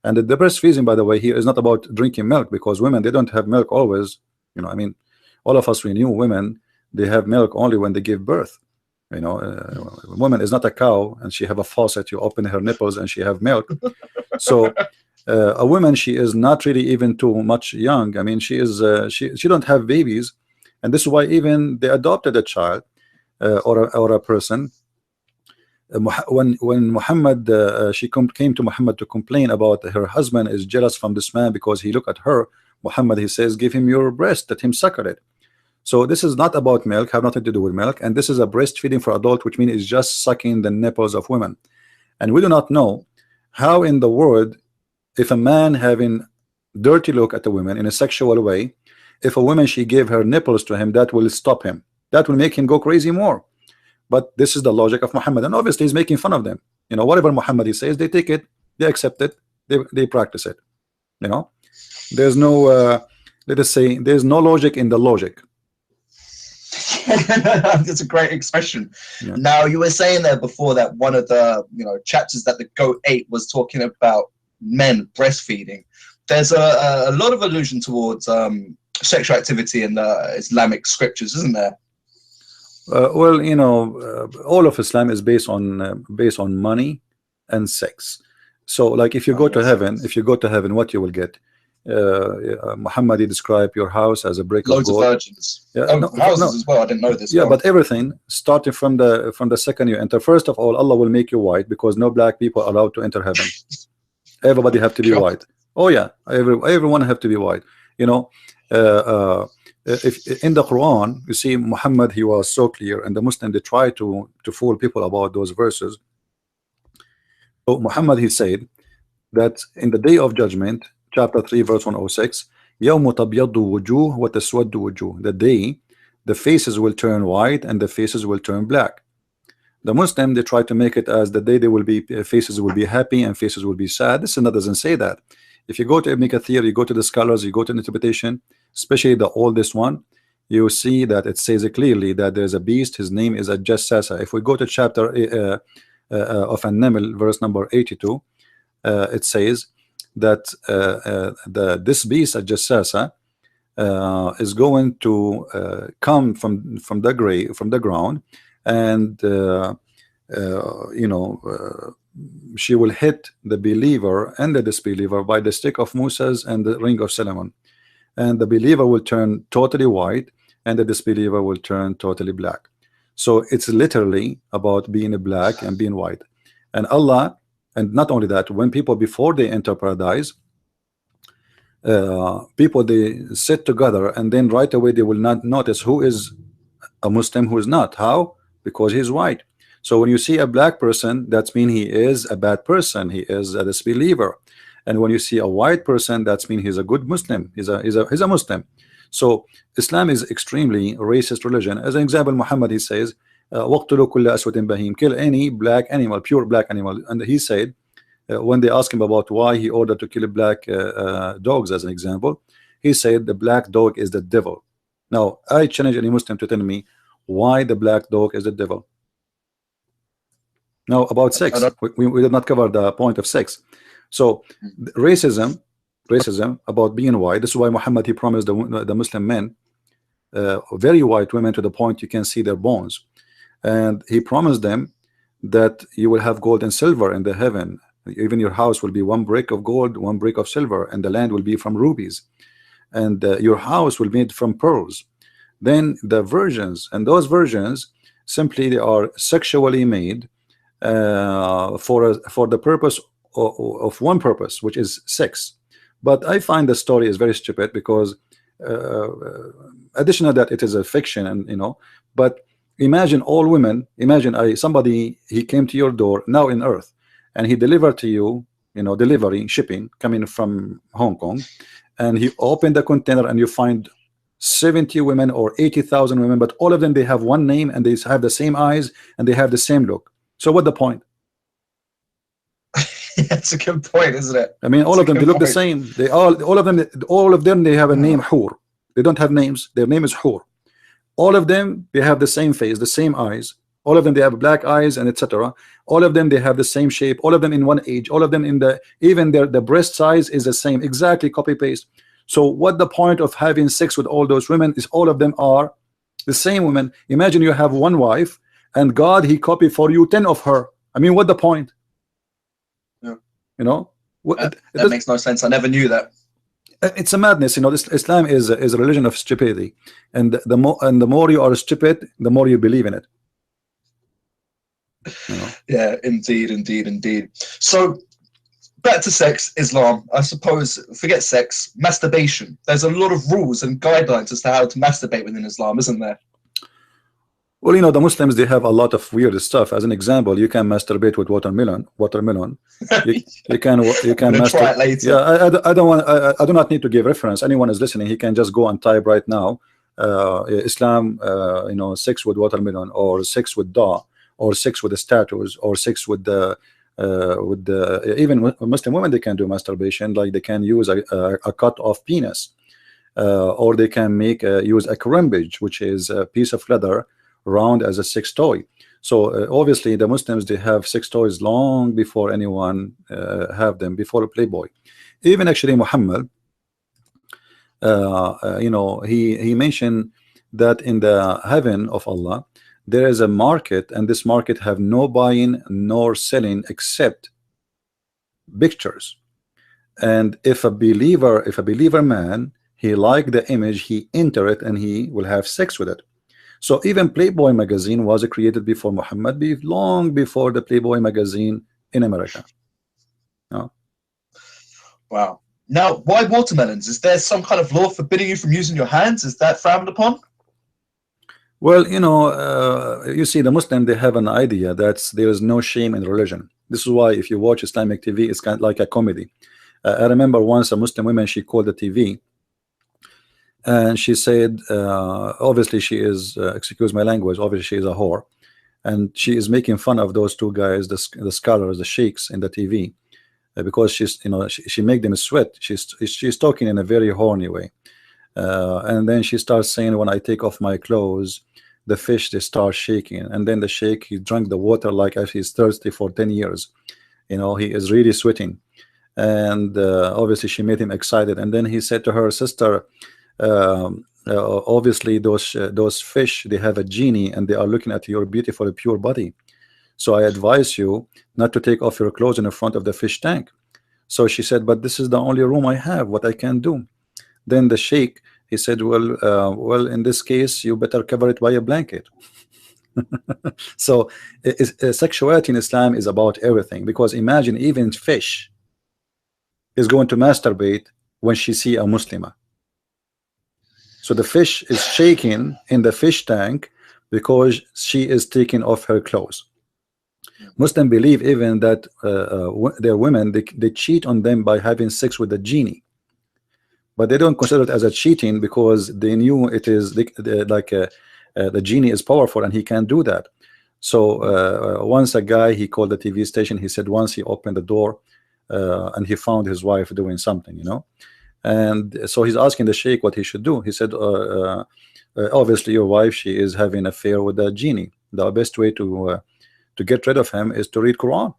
And the breastfeeding, by the way, here is not about drinking milk, because women, they don't have milk always. You know, I mean, all of us, we knew women, they have milk only when they give birth. You know, a woman is not a cow and she have a faucet, you open her nipples and she have milk. So a woman, she is not really even too much young. I mean, she is she don't have babies, and this is why even they adopted a child or a person. When Muhammad she came to Muhammad to complain about her husband is jealous from this man because he look at her. Muhammad, he says, give him your breast, let him suckle it. So this is not about milk, have nothing to do with milk, and this is a breastfeeding for adult, which means it's just sucking the nipples of women. And we do not know how in the world, if a man having dirty look at a woman in a sexual way, if a woman, she gave her nipples to him, that will stop him, that will make him go crazy more. But this is the logic of Muhammad, and obviously he's making fun of them. You know, whatever Muhammad he says, they take it, they accept it, they practice it. You know, there's no let us say there's no logic in the logic. That's a great expression. Yeah. Now, you were saying there before that one of the chapters that the goat ate was talking about men breastfeeding. There's a lot of allusion towards sexual activity in the Islamic scriptures, isn't there? Well, you know, all of Islam is based on money and sex. So, like, if you go to heaven, what you will get? Muhammad, he described your house as a brick of gold. Loads of virgins. Yeah, houses as well. I didn't know this. Yeah, but everything starting from the second you enter. First of all, Allah will make you white, because no black people are allowed to enter heaven. Everybody have to be white. Oh yeah, everyone have to be white. You know, if in the Quran you see Muhammad, he was so clear, and the Muslim, they try to fool people about those verses. So Muhammad, he said that in the day of judgment, chapter 3 verse 106, يوم تبيض وجوه وتسود وجوه, the day the faces will turn white and the faces will turn black. The Muslim, they try to make it as the day they will be, faces will be happy and faces will be sad. This doesn't say that. If you go to Ibn Kathir, you go to the scholars, you go to interpretation, especially the oldest one, you see that it says it clearly that there's a beast, his name is a Jassasa. If we go to chapter of An-Naml, verse number 82, it says that this beast, a Jassasa, is going to come from the ground, and she will hit the believer and the disbeliever by the stick of Moses and the ring of Solomon, and the believer will turn totally white and the disbeliever will turn totally black. So it's literally about being black and being white. And Allah, and not only that, when people, before they enter paradise, people, they sit together, and then right away they will not notice who is a Muslim, who is not. How? Because he's white. So when you see a black person, that means he is a bad person, he is a disbeliever. And when you see a white person, that means he's a good Muslim, he's a Muslim. So Islam is extremely racist religion. As an example, Muhammad, he says, وَقْتُلُوا كُلَّ أَسْوَدٍ بَهِيمٍ, kill any black animal, pure black animal. And he said, when they asked him about why he ordered to kill black dogs, as an example, he said the black dog is the devil. Now I challenge any Muslim to tell me why the black dog is the devil. Now about sex, we did not cover the point of sex. So racism about being white, this is why Muhammad, he promised the Muslim men very white women to the point you can see their bones. And he promised them that you will have gold and silver in the heaven. Even your house will be one brick of gold, one brick of silver, and the land will be from rubies, and your house will be made from pearls. Then the virgins, and those virgins simply they are sexually made for the purpose of one purpose, which is sex. But I find the story is very stupid because uh, additional that it is a fiction, and but imagine all women, imagine somebody, he came to your door now in earth, and he delivered to you, delivery, shipping coming from Hong Kong, and he opened the container and you find 70 women or 80,000 women, but all of them they have one name and they have the same eyes and they have the same look. So what the point? That's a good point, isn't it? I mean, all That's of them a they good look the point. same. All of them they have a name Hur. They don't have names. Their name is Hur. All of them they have the same face, the same eyes. All of them they have black eyes and etc. All of them they have the same shape. All of them in one age. All of them in even the breast size is the same, exactly copy paste. So what the point of having sex with all those women is all of them are the same women. Imagine you have one wife and God he copied for you 10 of her. I mean, what the point? Yeah. It makes no sense. I never knew that. It's a madness. This Islam is a religion of stupidity, and the more you are stupid, the more you believe in it. Yeah, indeed. So back to sex, Islam. I suppose, forget sex, masturbation. There's a lot of rules and guidelines as to how to masturbate within Islam, isn't there? Well, the Muslims they have a lot of weird stuff. As an example, you can masturbate with watermelon. You can try it later. Yeah, I don't want. I do not need to give reference. Anyone is listening, he can just go and type right now, Islam, sex with watermelon, or sex with daw, or sex with the statues, or sex with the even Muslim women they can do masturbation, like they can use a cut off penis, or they can use a crimbage, which is a piece of leather round as a sex toy. So obviously the Muslims they have sex toys long before anyone have them, before Playboy. Even actually Muhammad, he mentioned that in the heaven of Allah there is a market, and this market have no buying nor selling except pictures. And if a believer man, he like the image, he enter it and he will have sex with it. So even Playboy magazine was created before Muhammad, long before the Playboy magazine in America. No? Wow. Now, why watermelons? Is there some kind of law forbidding you from using your hands? Is that frowned upon? Well, you see, the Muslim they have an idea that there is no shame in religion. This is why if you watch Islamic TV, it's kind of like a comedy. I remember once a Muslim woman, she called the TV. And she said, obviously she is, excuse my language, obviously she is a whore, and she is making fun of those two guys, the scholars, the sheikhs in the TV, because she make them sweat. She's talking in a very horny way, and then she starts saying, when I take off my clothes, the fish they start shaking, and then the sheikh he drank the water like if he's thirsty for 10 years. He is really sweating, and obviously she made him excited, and then he said to her, sister, obviously those fish they have a genie and they are looking at your beautiful pure body, so I advise you not to take off your clothes in the front of the fish tank. So she said, but this is the only room I have, what I can do. Then the sheikh he said, well in this case you better cover it by a blanket. So sexuality in Islam is about everything, because imagine even fish is going to masturbate when she see a Muslimah. So the fish is shaking in the fish tank because she is taking off her clothes. Muslims believe even that their women they cheat on them by having sex with the genie, but they don't consider it as a cheating because they knew it is the genie is powerful and he can do that. So once a guy he called the TV station. He said once he opened the door and he found his wife doing something, and so he's asking the sheikh what he should do. He said, obviously your wife, she is having an affair with the genie. The best way to get rid of him is to read Quran.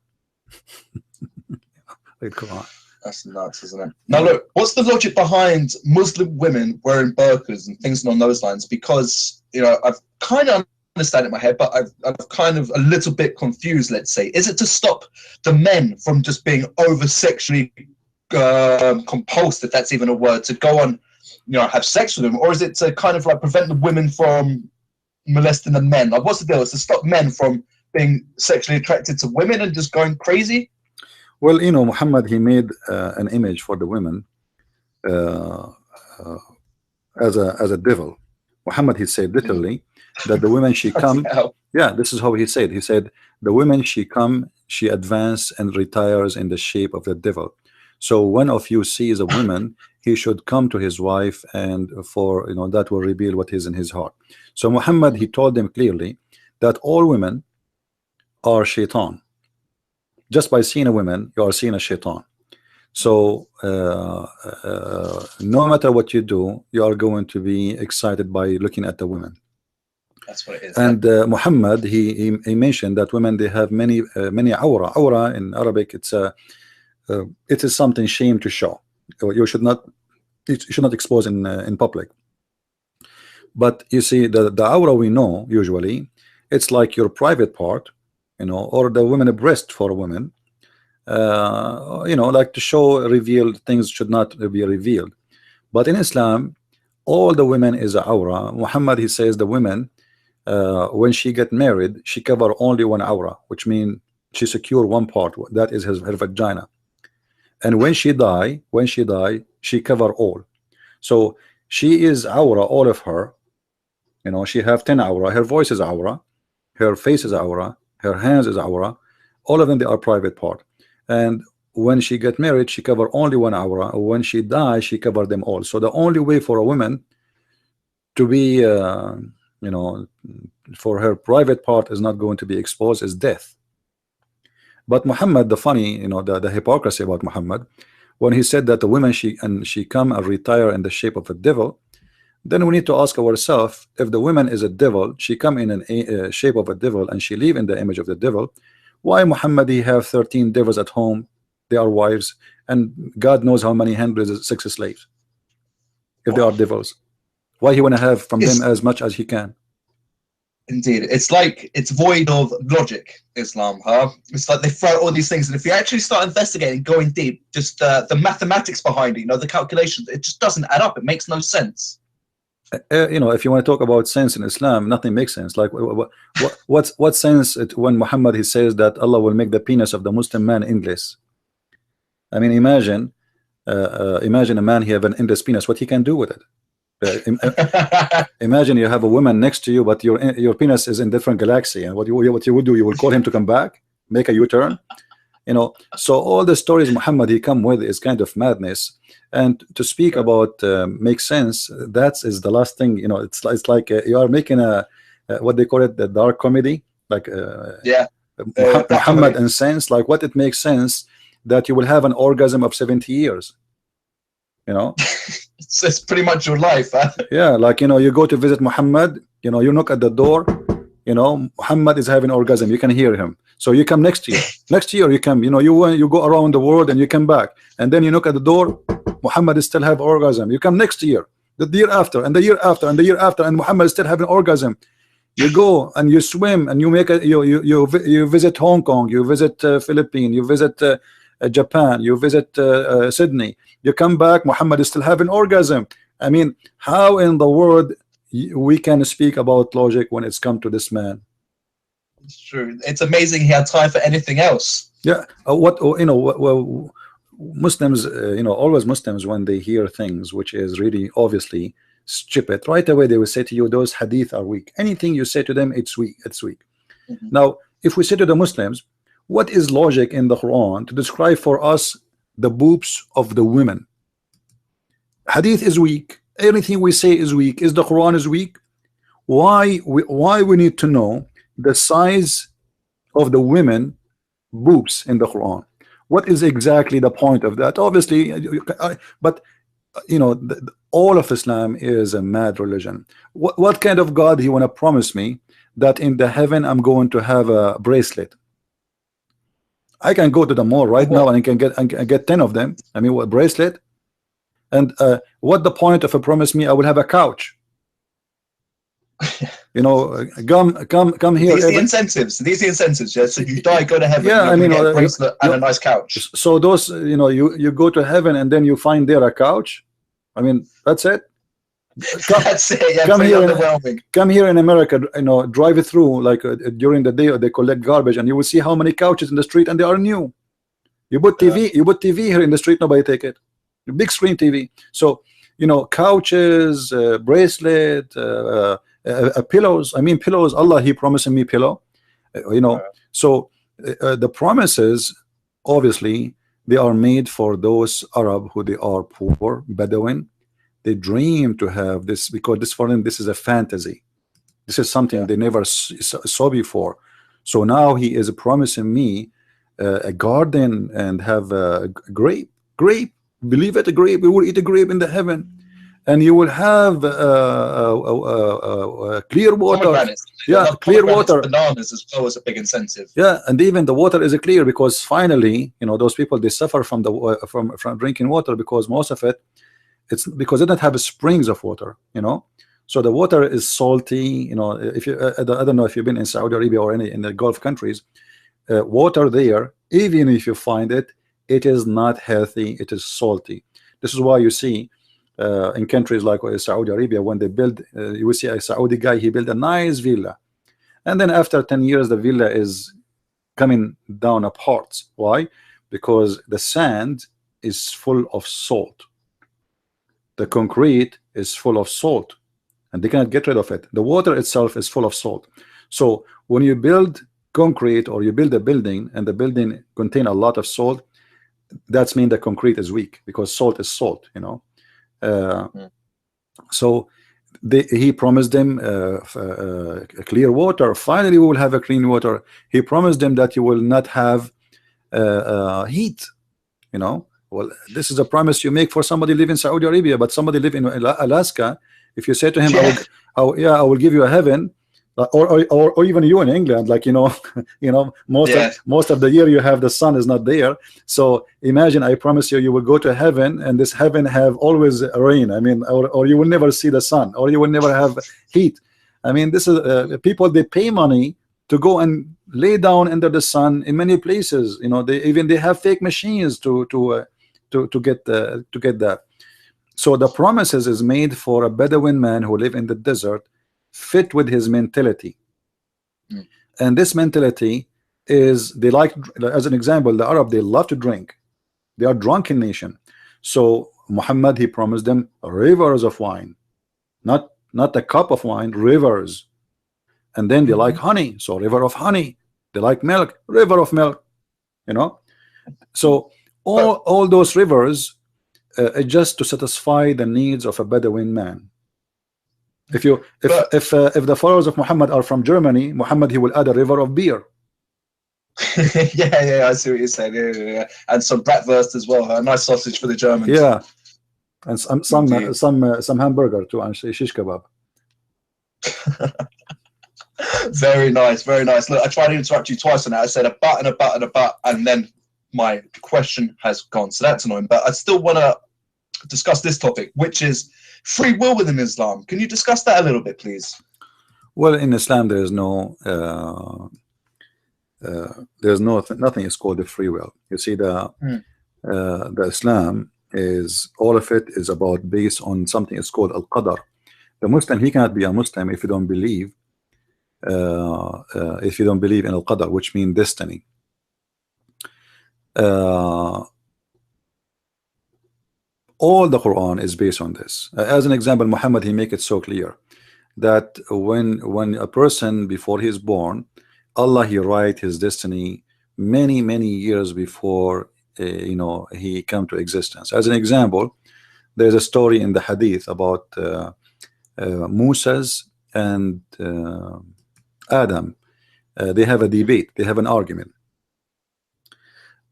Read Quran. That's nuts, isn't it? Now, look, what's the logic behind Muslim women wearing burqas and things along those lines? Because, you know, I've kind of understand it in my head, but I've kind of a little bit confused, let's say. Is it to stop the men from just being over sexually compulsed, if that's even a word, to go on, you know, have sex with them? Or is it to kind of like prevent the women from molesting the men? Like, what's the deal? It's to stop men from being sexually attracted to women and just going crazy? Well, you know, Muhammad, he made an image for the women uh, uh, as a devil. Muhammad, he said literally that the women she come, yeah, this is how he said. He said the women she come, she advance and retires in the shape of the devil. So one of you sees a woman, he should come to his wife, and for, you know, that will reveal what is in his heart. So Muhammad, he told them clearly that all women are shaitan. Just by seeing a woman, you are seeing a shaitan. So no matter what you do, you are going to be excited by looking at the women. That's what it is. And Muhammad, he mentioned that women, they have many aura. Aura in Arabic, it is something shame to show. You should not expose in public. But you see, the aura we know usually, it's like your private part, you know, or the women breast for a woman. You know, like to show, reveal things should not be revealed. But in Islam, all the women is a aura. Muhammad, he says the women, when she get married, she cover only one aura, which means she secure one part, that is her vagina. And when she die, she cover all. So she is aura, all of her. You know, she have 10 aura. Her voice is aura, her face is aura, her hands is aura. All of them, they are private part. And when she get married, she cover only one aura. When she dies, she cover them all. So the only way for a woman to be, you know, for her private part is not going to be exposed is death. But Muhammad, the funny, you know, the hypocrisy about Muhammad, when he said that the women she come and retire in the shape of a devil, then we need to ask ourselves, if the woman is a devil, she come in a shape of a devil, and she live in the image of the devil, why Muhammad he have 13 devils at home? They are wives, and God knows how many hundreds of sex slaves, if they are devils. Why he want to have from them as much as he can? Indeed, it's like it's void of logic, Islam, huh? It's like they throw all these things, and if you actually start investigating, going deep, just the mathematics behind it, you know, the calculations, it just doesn't add up. It makes no sense. You know, if you want to talk about sense in Islam, nothing makes sense. Like, what sense when Muhammad he says that Allah will make the penis of the Muslim man endless? I mean, imagine a man he have an endless penis. What he can do with it? Imagine you have a woman next to you, but your penis is in different galaxy, and what you would do, you will call him to come back, make a U-turn, you know. So all the stories Muhammad he come with is kind of madness, and to speak about make sense, that is the last thing, you know. It's like you are making a what they call it, the dark comedy, like Muhammad and sense, like what it makes sense that you will have an orgasm of 70 years, you know. It's pretty much your life, huh? Yeah, like, you know, you go to visit Muhammad, you know, you knock at the door, you know, Muhammad is having orgasm, you can hear him. So you come next year. Next year you come, you know, you go around the world and you come back, and then you knock at the door, Muhammad is still have orgasm. You come next year, the year after, and the year after, and the year after, and Muhammad is still having orgasm. You go and you swim, and you make you visit Hong Kong, you visit Philippines, you visit Japan, you visit Sydney, you come back, Muhammad is still having orgasm. I mean, how in the world we can speak about logic when it's come to this man? It's true. It's amazing he had time for anything else. Yeah. You know, well, Muslims, you know, always Muslims, when they hear things which is really obviously stupid, right away they will say to you, those hadith are weak. Anything you say to them, it's weak. It's weak. Now, if we say to the Muslims, what is logic in the Quran to describe for us the boobs of the women? Hadith is weak. Anything we say is weak. Is the Quran is weak? Why we need to know the size of the women boobs in the Quran? What is exactly the point of that? Obviously, but you know, all of Islam is a mad religion. What kind of God you want to promise me that in the heaven I'm going to have a bracelet? I can go to the mall right now What? and I can get 10 of them. I mean, what bracelet? And what the point of a promise me? I will have a couch. You know, come here. These are the incentives. These are the incentives. Yeah. So you die, go to heaven. Yeah, You're I gonna mean, get a bracelet and a nice couch. so those, you know, you go to heaven and then you find there a couch. I mean, that's it. That's it. Yeah, come pretty here underwhelming. Come here in America, you know, drive it through like during the day, they collect garbage, and you will see how many couches in the street, and they are new. You put TV, you put TV here in the street, nobody take it. Big screen TV. So, you know, couches, bracelet, pillows. I mean, pillows. Allah, He promising me pillow. You know, so the promises, obviously, they are made for those Arab who they are poor, Bedouin. They dream to have this because this for them, this is a fantasy. This is something they never saw before. So now He is promising me a garden and have a grape. Believe it, a grape. We will eat a grape in the heaven, and you will have clear water. Yeah, clear water. Bananas as well as a big incentive. Yeah, and even the water is clear because finally, you know, those people, they suffer from the from drinking water because most of it, it's because they don't have springs of water, you know. So the water is salty, you know. If you I don't know if you've been in Saudi Arabia or any in the Gulf countries, water there, even if you find it, it is not healthy. It is salty. This is why you see in countries like Saudi Arabia, when they build, you will see a Saudi guy, he built a nice villa, and then after 10 years the villa is coming down apart. Why? Because the sand is full of salt, the concrete is full of salt, and they cannot get rid of it. The water itself is full of salt. So when you build concrete or you build a building and the building contain a lot of salt, that's mean the concrete is weak because salt is salt, you know. So He promised them clear water. Finally we will have a clean water. He promised them that you will not have heat, you know. Well, this is a promise you make for somebody live in Saudi Arabia, but somebody live in Alaska. If you say to him, I will give you a heaven, or even you in England, like, you know, you know, most of the year you have the sun is not there. So imagine, I promise you, you will go to heaven, and this heaven have always rain. I mean, or you will never see the sun, or you will never have heat. I mean, this is people, they pay money to go and lay down under the sun in many places. You know, they have fake machines to get that. So the promises is made for a Bedouin man who live in the desert, fit with his mentality. And this mentality is, they like, as an example, the Arab, they love to drink. They are drunken nation. So Muhammad, he promised them rivers of wine, not a cup of wine, rivers. And then they like honey, so river of honey. They like milk, river of milk, you know. So all those rivers just to satisfy the needs of a Bedouin man. If the followers of Muhammad are from Germany, Muhammad, he will add a river of beer. yeah, I see what you're saying. Yeah. And some bratwurst as well. A nice sausage for the Germans. Yeah, and some hamburger too, and shish kebab. Very nice, very nice. Look, I tried to interrupt you twice on that. I said a but and a but and a but, and then my question has gone. So that's annoying. But I still want to discuss this topic, which is free will within Islam. Can you discuss that a little bit, please? Well, in Islam, there is no nothing is called a free will. You see, the Islam is, all of it is about based on something is called al-qadar. The Muslim, he cannot be a Muslim if you don't believe in al-qadar, which means destiny. All the Quran is based on this. As an example, Muhammad, he make it so clear that when a person, before he is born, Allah, he write his destiny many years before you know, he come to existence. As an example, there's a story in the hadith about Moses and Adam. They have a debate, they have an argument.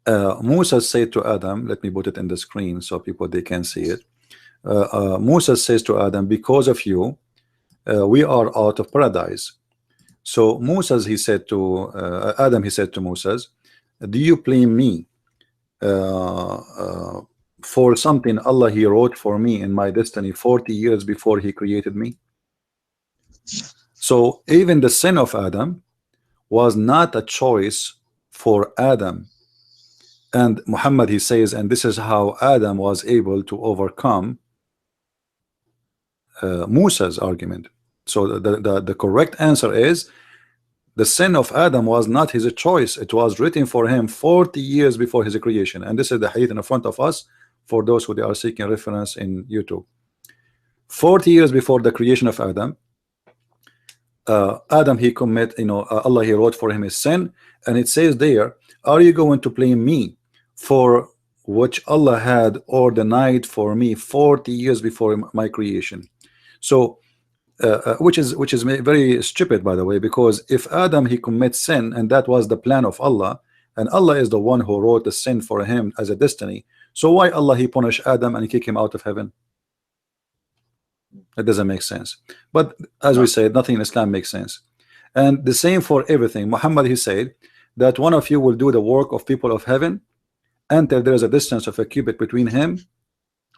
Moses said to Adam, let me put it in the screen so people, they can see it. Moses says to Adam, because of you we are out of paradise. So Moses, he said to Adam, he said to Moses, do you blame me uh, uh, for something Allah He wrote for me in my destiny 40 years before He created me? So even the sin of Adam was not a choice for Adam. And Muhammad, he says, and this is how Adam was able to overcome Musa's argument. So the correct answer is the sin of Adam was not his choice. It was written for him 40 years before his creation. And this is the hadith in front of us for those who they are seeking reference in YouTube. 40 years before the creation of Adam, Adam, he commit, Allah, he wrote for him his sin, and it says there, are you going to blame me for which Allah had ordained for me 40 years before my creation? So which is very stupid, by the way, because if Adam, he commits sin and that was the plan of Allah, and Allah is the one who wrote the sin for him as a destiny, so why Allah, he punish Adam and kick him out of heaven? It doesn't make sense. But as we said, nothing in Islam makes sense. And the same for everything. Muhammad, he said that one of you will do the work of people of heaven until there is a distance of a cubit between him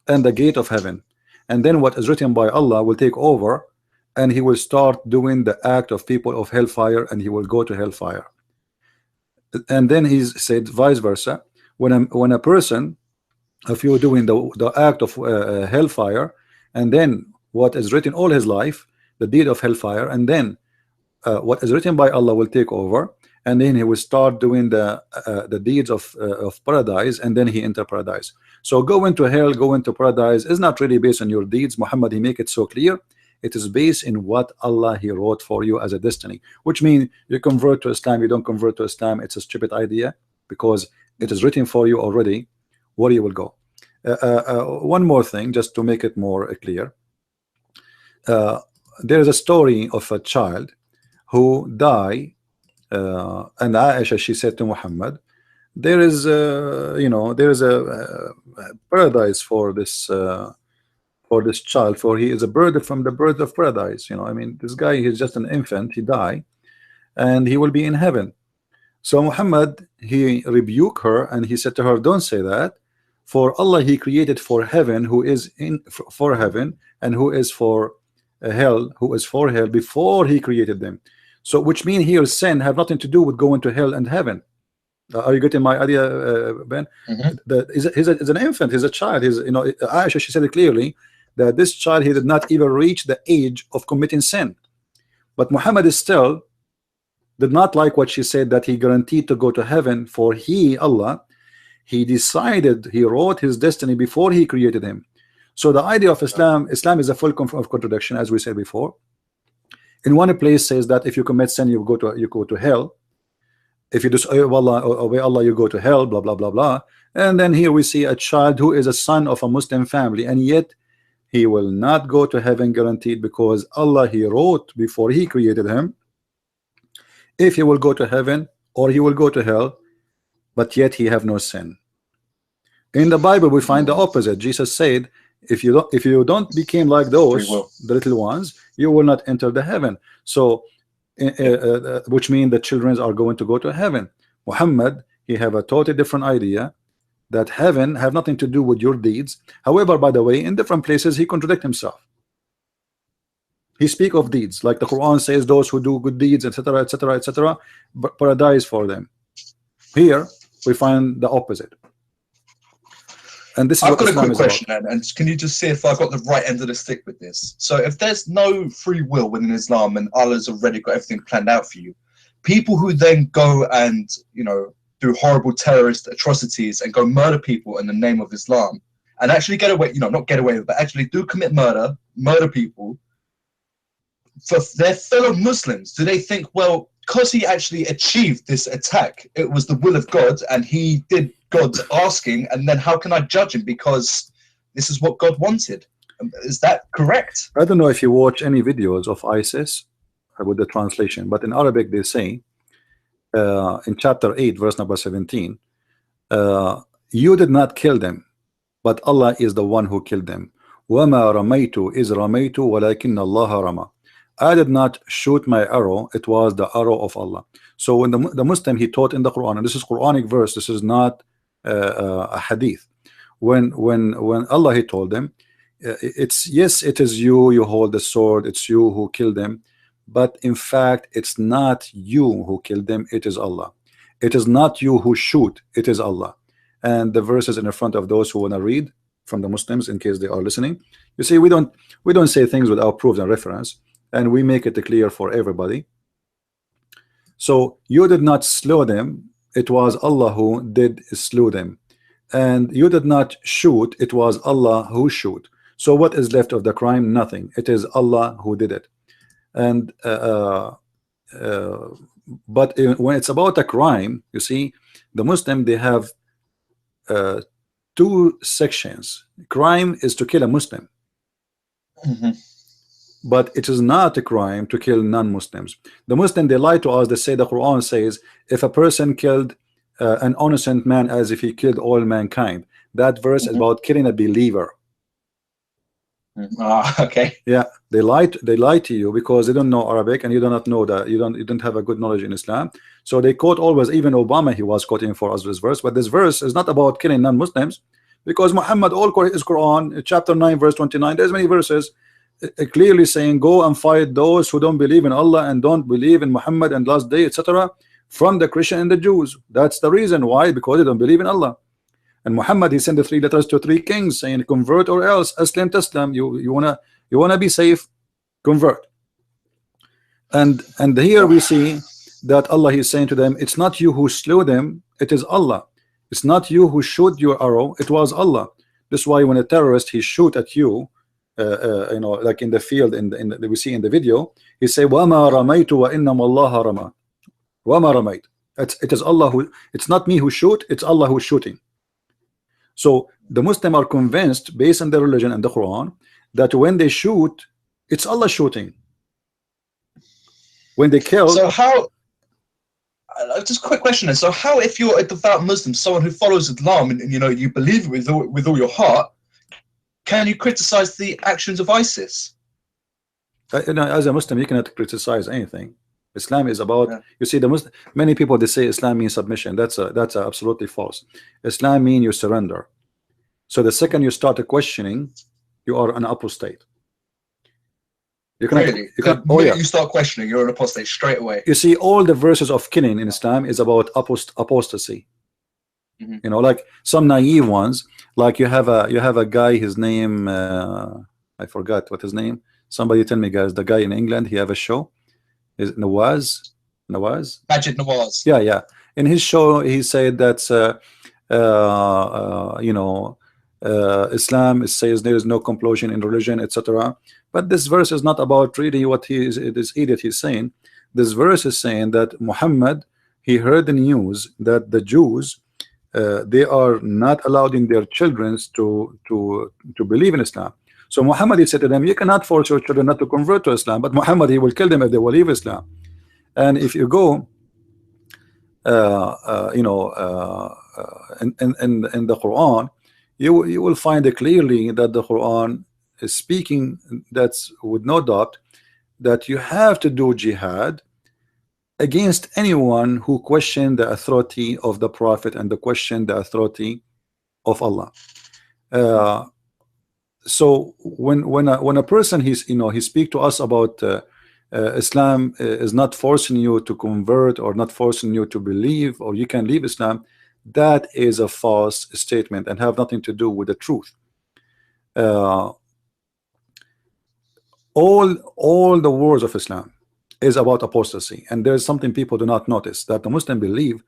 and the gate of heaven, and then what is written by Allah will take over, and he will start doing the act of people of hellfire, and he will go to hellfire. And then he said vice versa, when a person, if you're doing the act of hellfire, and then what is written all his life, the deed of hellfire, and then what is written by Allah will take over, and then he will start doing the deeds of paradise, and then he enter paradise. So going to hell, going to paradise is not really based on your deeds. Muhammad, he make it so clear. It is based in what Allah, he wrote for you as a destiny, which means you convert to Islam, you don't convert to Islam, it's a stupid idea, because it is written for you already where you will go. One more thing, just to make it more clear. There is a story of a child who died, and Aisha, she said to Muhammad, there is there is a paradise for this child, for he is a bird from the birds of paradise. I mean, this guy, he's just an infant, he died, and he will be in heaven. So Muhammad, he rebuked her, and he said to her, don't say that, for Allah, he created for heaven who is for heaven, and who is for hell, who is for hell, before he created them. So which means here sin have nothing to do with going to hell and heaven. Are you getting my idea, Ben? He's an infant, he's a child. Aisha, she said it clearly that this child, he did not even reach the age of committing sin. But Muhammad is still did not like what she said, that he guaranteed to go to heaven, for Allah, he decided, he wrote his destiny before he created him. So the idea of Islam is a full of contradiction, as we said before. In one place says that if you commit sin, you go to hell. If you obey Allah, you go to hell, blah blah blah blah. And then here we see a child who is a son of a Muslim family, and yet he will not go to heaven guaranteed, because Allah, he wrote before he created him if he will go to heaven or he will go to hell, but yet he have no sin. In the Bible we find the opposite. Jesus said, if you don't become like those, the little ones, you will not enter the heaven. So which means the children are going to go to heaven. Muhammad, he have a totally different idea, that heaven have nothing to do with your deeds. However, by the way, in different places he contradict himself. He speak of deeds, like the Quran says, those who do good deeds, etc., etc., etc., paradise for them. Here we find the opposite. And this is I've what got Islam a quick is question, about. and can you just see if I got the right end of the stick with this? So if there's no free will within Islam and Allah's already got everything planned out for you, people who then go and do horrible terrorist atrocities and go murder people in the name of Islam and actually get away, not get away, but actually do commit murder people for their fellow Muslims, do they think, well, because he actually achieved this attack, it was the will of God and he did God's asking, and then how can I judge him because this is what God wanted? Is that correct? I don't know if you watch any videos of ISIS with the translation, but in Arabic they say in chapter 8 verse number 17, you did not kill them, but Allah is the one who killed them. وَمَا رَمَيْتُ إِذْ رَمَيْتُ وَلَكِنَّ اللَّهَ رَمَى. I did not shoot my arrow, it was the arrow of Allah. So when the Muslim, he taught in the Quran, and this is Quranic verse, this is not a hadith. When Allah, he told them, it's, yes, it is you, you hold the sword, it's you who killed them, but in fact it's not you who killed them, it is Allah. It is not you who shoot, it is Allah. And the verses in the front of those who want to read from the Muslims, in case they are listening. You see, we don't say things without proof and reference, and we make it clear for everybody. So you did not slow them, it was Allah who did slew them. And you did not shoot, it was Allah who shoot. So what is left of the crime? Nothing. It is Allah who did it. And but when it's about a crime, you see, the Muslim, they have two sections. Crime is to kill a Muslim. But it is not a crime to kill non-Muslims. The Muslim, they lie to us. They say the Quran says if a person killed an innocent man as if he killed all mankind. That verse is about killing a believer. Okay. Yeah, they lie to you because they don't know Arabic, and you do not know that you don't have a good knowledge in Islam. So they quote always, even Obama, he was quoting for us this verse, but this verse is not about killing non-Muslims, because Muhammad, all his Quran, chapter 9 verse 29, there's many verses clearly saying go and fight those who don't believe in Allah and don't believe in Muhammad and last day, etc., from the Christian and the Jews. That's the reason why, because they don't believe in Allah. And Muhammad, he sent the 3 letters to 3 kings saying convert or else. Aslam taslam. You wanna be safe, convert. And here we see that Allah is saying to them, it's not you who slew them, it is Allah. It's not you who shoot your arrow, it was Allah. This is why when a terrorist he shoot at you, you know, like in the field, we see in the video, he say wama ramaytu wa innama Allah rama. Wama ramayt. It is Allah who, it's not me who shoot, it's Allah who's shooting. So the Muslims are convinced, based on their religion and the Quran, that when they shoot, it's Allah shooting. When they kill. So how? Just a quick question then. So how, if you're a devout Muslim, someone who follows Islam, and you know you believe it with all your heart, can you criticize the actions of ISIS? You know, as a Muslim, you cannot criticize anything. Islam is about, you see, the Muslim, many people, they say Islam means submission. That's absolutely false. Islam means you surrender. So the second you start questioning, you are an apostate. You can, really? You start questioning, you're an apostate straight away. You see, all the verses of killing in Islam is about apostasy. You know, like some naive ones, like you have a guy, his name, I forgot what his name. Somebody tell me, guys. The guy in England, he have a show. Is Nawaz? Majid Nawaz. Yeah. In his show, he said that you know, Islam says there is no compulsion in religion, etc. But this verse is not about really what this idiot is saying. This verse is saying that Muhammad, he heard the news that the Jews, they are not allowing their children to believe in Islam. So Muhammad, he said to them, you cannot force your children not to convert to Islam, but Muhammad, he will kill them if they will leave Islam. And if you go you know, in the Quran, you will find it clearly that the Quran is speaking, that's with no doubt, that you have to do jihad against anyone who question the authority of the Prophet and the question the authority of Allah. So when a person, he's, you know, he speak to us about Islam is not forcing you to convert or not forcing you to believe or you can leave Islam, that is a false statement and have nothing to do with the truth. All the words of Islam is about apostasy, and there's something people do not notice, that the Muslim believe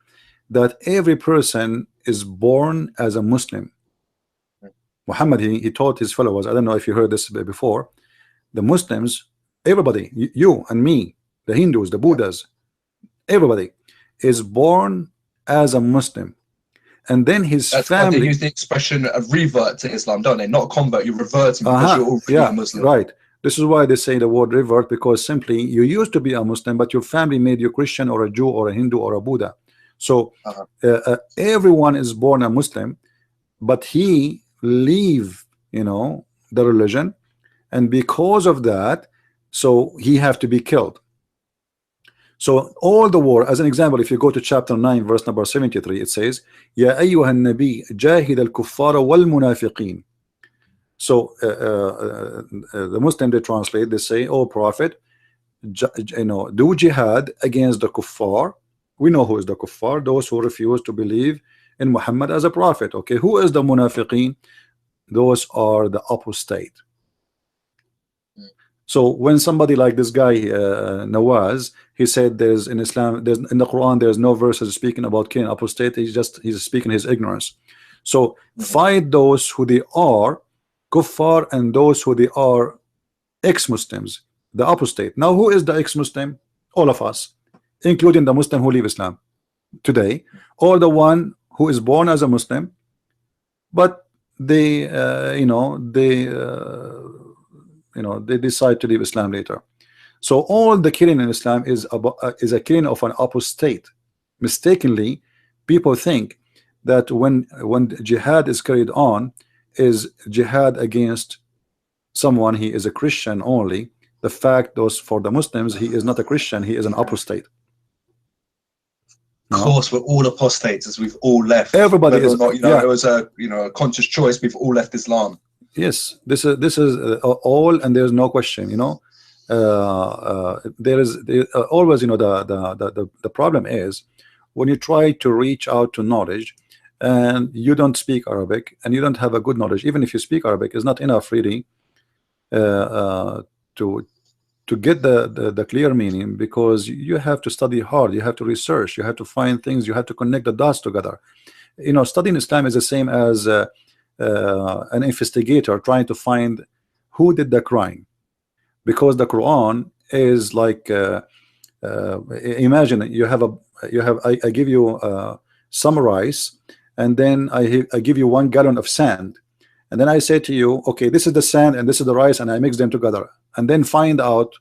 that every person is born as a Muslim. Muhammad, he taught his followers, I don't know if you heard this before, the Muslims, everybody, you and me, the Hindus, the Buddhas, everybody is born as a Muslim. And then his family, they use the expression of revert to Islam, don't they? Not convert, you're reverting because you're already Muslim. Right. This is why they say the word revert, because simply you used to be a Muslim, but your family made you Christian or a Jew or a Hindu or a Buddha. So everyone is born a Muslim, but he leave, you know, the religion, and because of that, so he have to be killed. So all the war, as an example, if you go to chapter 9 verse number 73, it says Ya ayyuhan nabi jahid al-kuffara wal-munafiqin. So the Muslim, they translate, they say, oh prophet, do jihad against the kuffar. We know who is the kuffar, those who refuse to believe in Muhammad as a prophet. Okay, who is the munafiqin? Those are the apostate. So when somebody like this guy Nawaz, he said there's in Islam, there's in the Quran, there's no verses speaking about killing apostate. He's speaking his ignorance. So fight those who they are kuffar and those who they are ex-Muslims, the apostate. Now who is the ex-Muslim? All of us, including the Muslim who leave Islam today, or the one who is born as a Muslim, but they they decide to leave Islam later. So all the killing in Islam is a killing of an apostate. Mistakenly, people think that when jihad is carried on, is jihad against someone he is a Christian only. The fact those for the Muslims, he is not a Christian, he is an apostate. Of course, we're all apostates, as we've all left. Everybody is not, it was a a conscious choice. We've all left Islam. Yes, this is all, and there's no question. There is always, the problem is when you try to reach out to knowledge and you don't speak Arabic and you don't have a good knowledge. Even if you speak Arabic, is not enough really to get the clear meaning, because you have to study hard, you have to research, you have to find things, you have to connect the dots together. Studying Islam is the same as an investigator trying to find who did the crime, because the Quran is like imagine I give you some rice, and then I give you 1 gallon of sand, and then I say to you, okay, this is the sand and this is the rice, and I mix them together, and then find out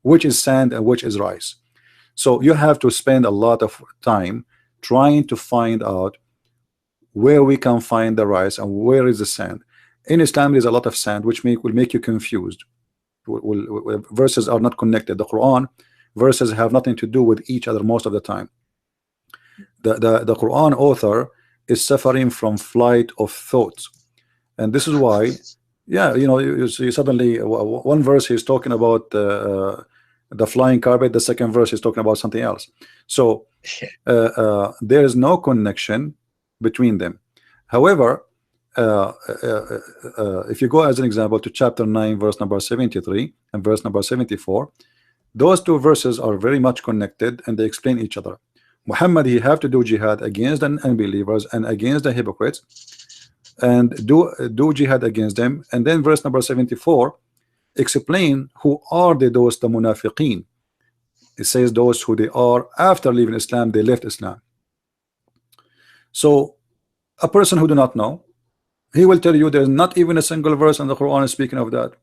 which is sand and which is rice. So you have to spend a lot of time trying to find out where we can find the rice and where is the sand. In Islam there is a lot of sand, which will make you confused. Verses are not connected. The Quran verses have nothing to do with each other most of the time. The Quran author is suffering from flight of thoughts, and this is why, you see suddenly one verse he's talking about the flying carpet, the second verse is talking about something else. So there is no connection between them. However, if you go as an example to chapter 9 verse number 73 and verse number 74, those two verses are very much connected and they explain each other. Muhammad, he have to do jihad against the unbelievers and against the hypocrites, and do jihad against them. And then verse number 74 explain who are those the munafiqeen. It says those who they are after leaving Islam, they left Islam. So a person who do not know, he will tell you there's not even a single verse in the Quran speaking of that.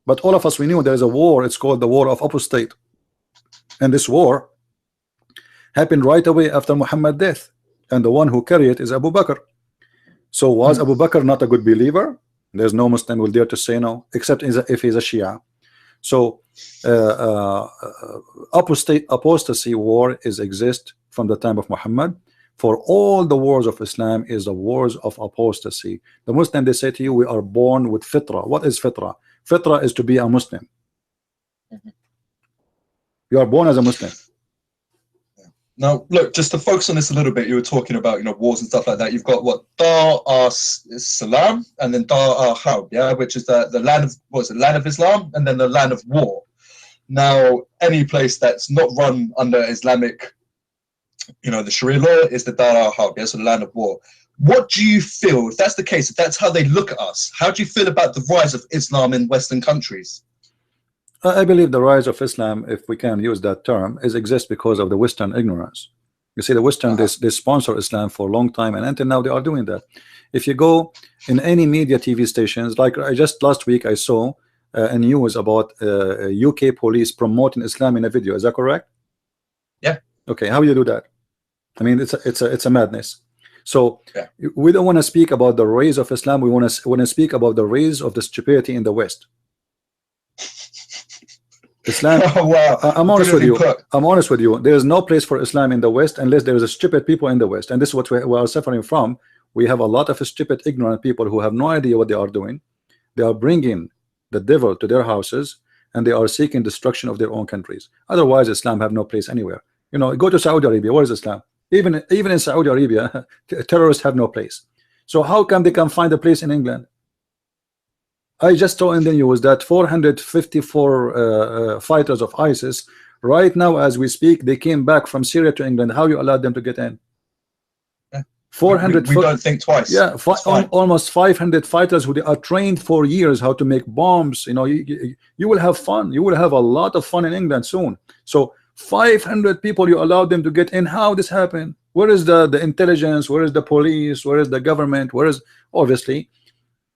But all of us, we knew there is a war, it's called the war of apostate, and this war happened right away after Muhammad's death, and the one who carried it is Abu Bakr. So was Abu Bakr not a good believer? There's no Muslim will dare to say no, except if he's a Shia. So apostasy war exist from the time of Muhammad. For all the wars of Islam is the wars of apostasy. The Muslim, they say to you, we are born with fitra. What is fitra? Fitra is to be a Muslim. You are born as a Muslim. Now, look, just to focus on this a little bit, you were talking about, wars and stuff like that. You've got what? Dar Salam and then Dar Harb, yeah, which is the land of, land of Islam, and then the land of war. Now, any place that's not run under Islamic, the Sharia law is the Dar Harb, yeah, so the land of war. What do you feel, if that's the case, if that's how they look at us, how do you feel about the rise of Islam in Western countries? I believe the rise of Islam, if we can use that term, exists because of the Western ignorance. You see, the Western, they sponsor Islam for a long time, and until now they are doing that. If you go in any media TV stations, like just last week I saw a news about UK police promoting Islam in a video. Is that correct? Yeah. Okay, how do you do that? I mean, it's a madness. So we don't want to speak about the rise of Islam. We want to speak about the rise of the stupidity in the West. Islam, Oh, wow. I'm honest with Brilliantly you. put. I'm honest with you. There is no place for Islam in the West unless there is a stupid people in the West, and this is what we are suffering from. We have a lot of stupid, ignorant people who have no idea what they are doing. They are bringing the devil to their houses, and they are seeking destruction of their own countries. Otherwise, Islam have no place anywhere. You know, go to Saudi Arabia. Where is Islam? Even in Saudi Arabia, terrorists have no place. So how come they can find a place in England? I just saw in the news that 454 fighters of ISIS right now as we speak, they came back from Syria to England. How you allowed them to get in? Yeah. 400 we don't think twice. Yeah, It's fine. almost 500 fighters who they are trained for years how to make bombs. You know, you will have fun. You will have a lot of fun in England soon. So 500 people you allowed them to get in. How this happened? Where is the intelligence? Where is the police? Where is the government? Where is, obviously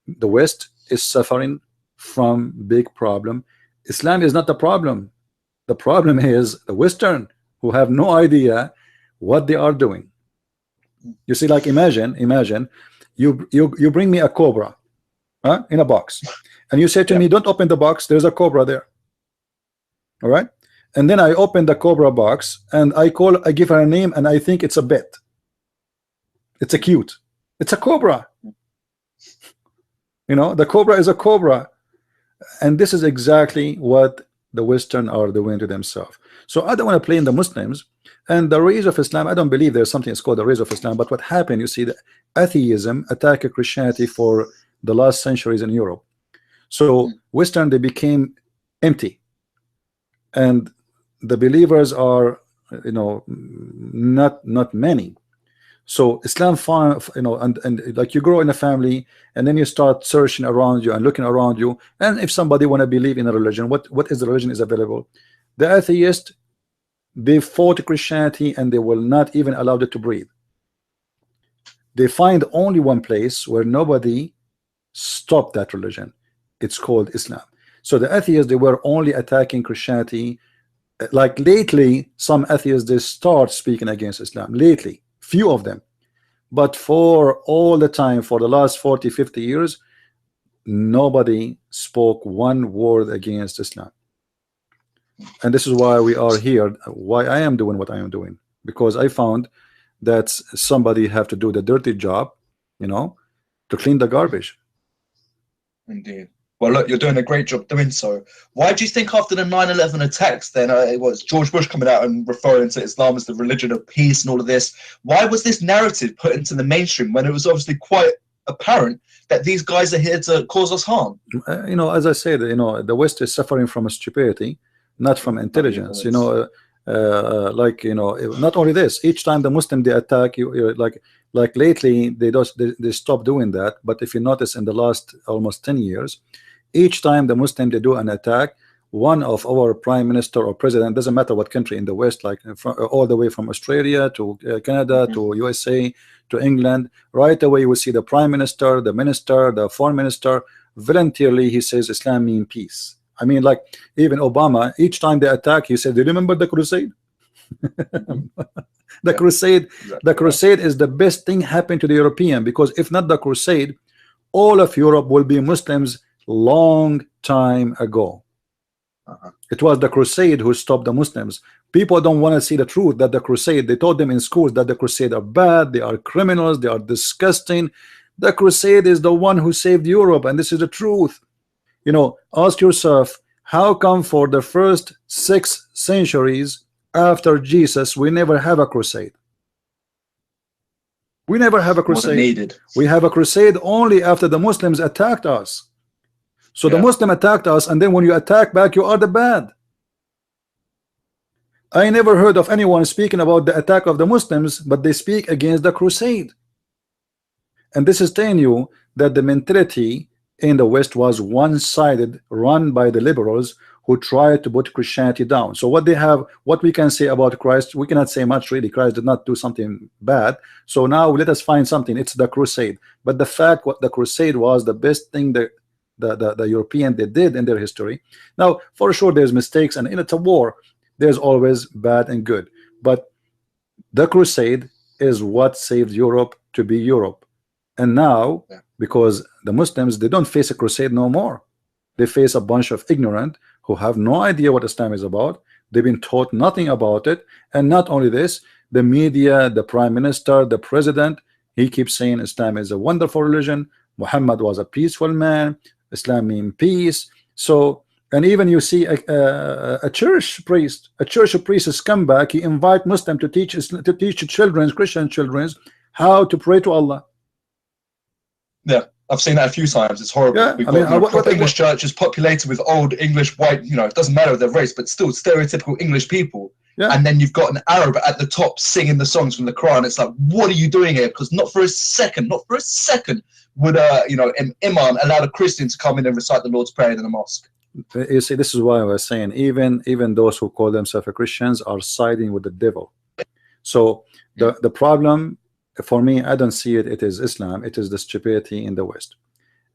the West is suffering from big problem. Islam is not the problem. The problem is the Western who have no idea what they are doing. You see, like imagine you bring me a cobra in a box, and you say to me, don't open the box, there's a cobra there. All right, and then I open the cobra box and I give her a name, and I think it's a bet. It's a cute. It's a cobra. You know, the cobra is a cobra, and this is exactly what the Western are doing to themselves. So I don't want to play in the Muslims and the rise of Islam. I don't believe there's something that's called the rise of Islam. But what happened, you see, the atheism attacked Christianity for the last centuries in Europe. So Western, they became empty, and the believers are, you know, not many. So Islam found, you know, and like you grow in a family, and then you start searching around you and looking around you, and if somebody want to believe in a religion, what is the religion is available? The atheist, they fought Christianity and they will not even allow it to breathe. They find only one place where nobody stopped that religion. It's called Islam. So the atheists, they were only attacking Christianity. Like lately, some atheists, they start speaking against Islam lately, few of them, but for all the time, for the last 40-50 years, nobody spoke one word against Islam. And this is why we are here, why I am doing what I am doing, because I found that somebody have to do the dirty job, you know, to clean the garbage. Indeed. Well, look, you're doing a great job doing so. Why do you think after the 9/11 attacks, then it was George Bush coming out and referring to Islam as the religion of peace and all of this? Why was this narrative put into the mainstream when it was obviously quite apparent that these guys are here to cause us harm? You know, as I said, you know, the West is suffering from a stupidity, not from intelligence. You know, like, you know, not only this, each time the Muslim they attack you, like lately they stop doing that. But if you notice, in the last almost 10 years, each time the Muslim they do an attack, one of our prime minister or president, doesn't matter what country in the West, like all the way from Australia to Canada to USA to England, right away you will see the prime minister, the minister, the foreign minister, voluntarily he says Islam means peace. I mean, like even Obama, each time they attack, he said, do you remember the crusade? The crusade, the crusade is the best thing happened to the European, because if not the crusade, all of Europe will be Muslims long time ago. It was the crusade who stopped the Muslims. People don't want to see the truth that the crusade, they taught them in schools that the crusade are bad, they are criminals, they are disgusting. The crusade is the one who saved Europe, and this is the truth. You know, ask yourself, how come for the first 6 centuries after Jesus we never have a crusade? We never have a crusade. We have a crusade only after the Muslims attacked us. So the Muslim attacked us, and then when you attack back, you are the bad. I never heard of anyone speaking about the attack of the Muslims, but they speak against the crusade. And this is telling you that the mentality in the West was one-sided, run by the liberals who tried to put Christianity down. So what they have, what we can say about Christ, we cannot say much really. Christ did not do something bad. So now let us find something. It's the crusade. But the fact what the crusade was the best thing that the European they did in their history. Now for sure there's mistakes, and it's a war, there's always bad and good, but the crusade is what saved Europe to be Europe. And now because the Muslims, they don't face a crusade no more, They face a bunch of ignorant who have no idea what Islam is about. They've been taught nothing about it. And not only this, the media, the prime minister, the president, he keeps saying Islam is a wonderful religion. Muhammad was a peaceful man. Islam means peace. So, and even you see a church priest, is come back. He invite Muslim to teach children, Christian children, how to pray to Allah. Yeah, I've seen that a few times. It's horrible. Yeah, We've I mean, got proper English churches populated with old English white, it doesn't matter their race, but still stereotypical English people. Yeah. And then you've got an Arab at the top singing the songs from the Quran. It's like, what are you doing here? Because not for a second would an imam allow a Christian to come in and recite the Lord's Prayer in the mosque. You see, this is why I was saying even those who call themselves Christians are siding with the devil. So the problem for me, I don't see it. It is Islam. It is the stupidity in the West,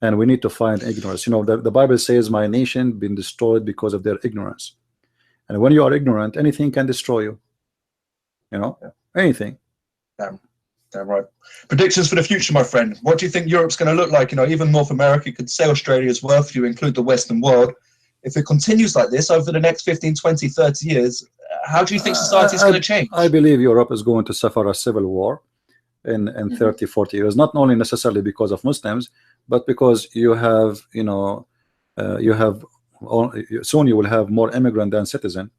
and we need to find ignorance. The Bible says, "My nation been destroyed because of their ignorance." And when you are ignorant, anything can destroy you. Anything. Damn right. Predictions for the future, my friend. What do you think Europe's going to look like? Even North America, could say Australia as well, if you include the Western world. If it continues like this over the next 15, 20, 30 years, how do you think society is going to change? I believe Europe is going to suffer a civil war in 30, 40 years, not only necessarily because of Muslims, but because you have, soon you will have more immigrant than citizen,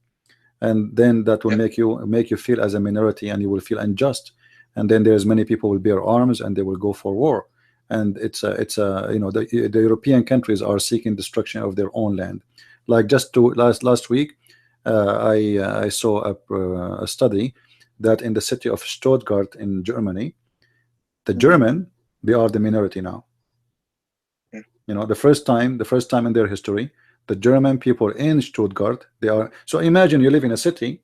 and then that will make you feel as a minority, and you will feel unjust, and then there's many people will bear arms and they will go for war, and the European countries are seeking destruction of their own land. Like just last week, I saw a study that in the city of Stuttgart in Germany, the German, they are the minority now. The first time in their history, the German people in Stuttgart, they are. So imagine you live in a city,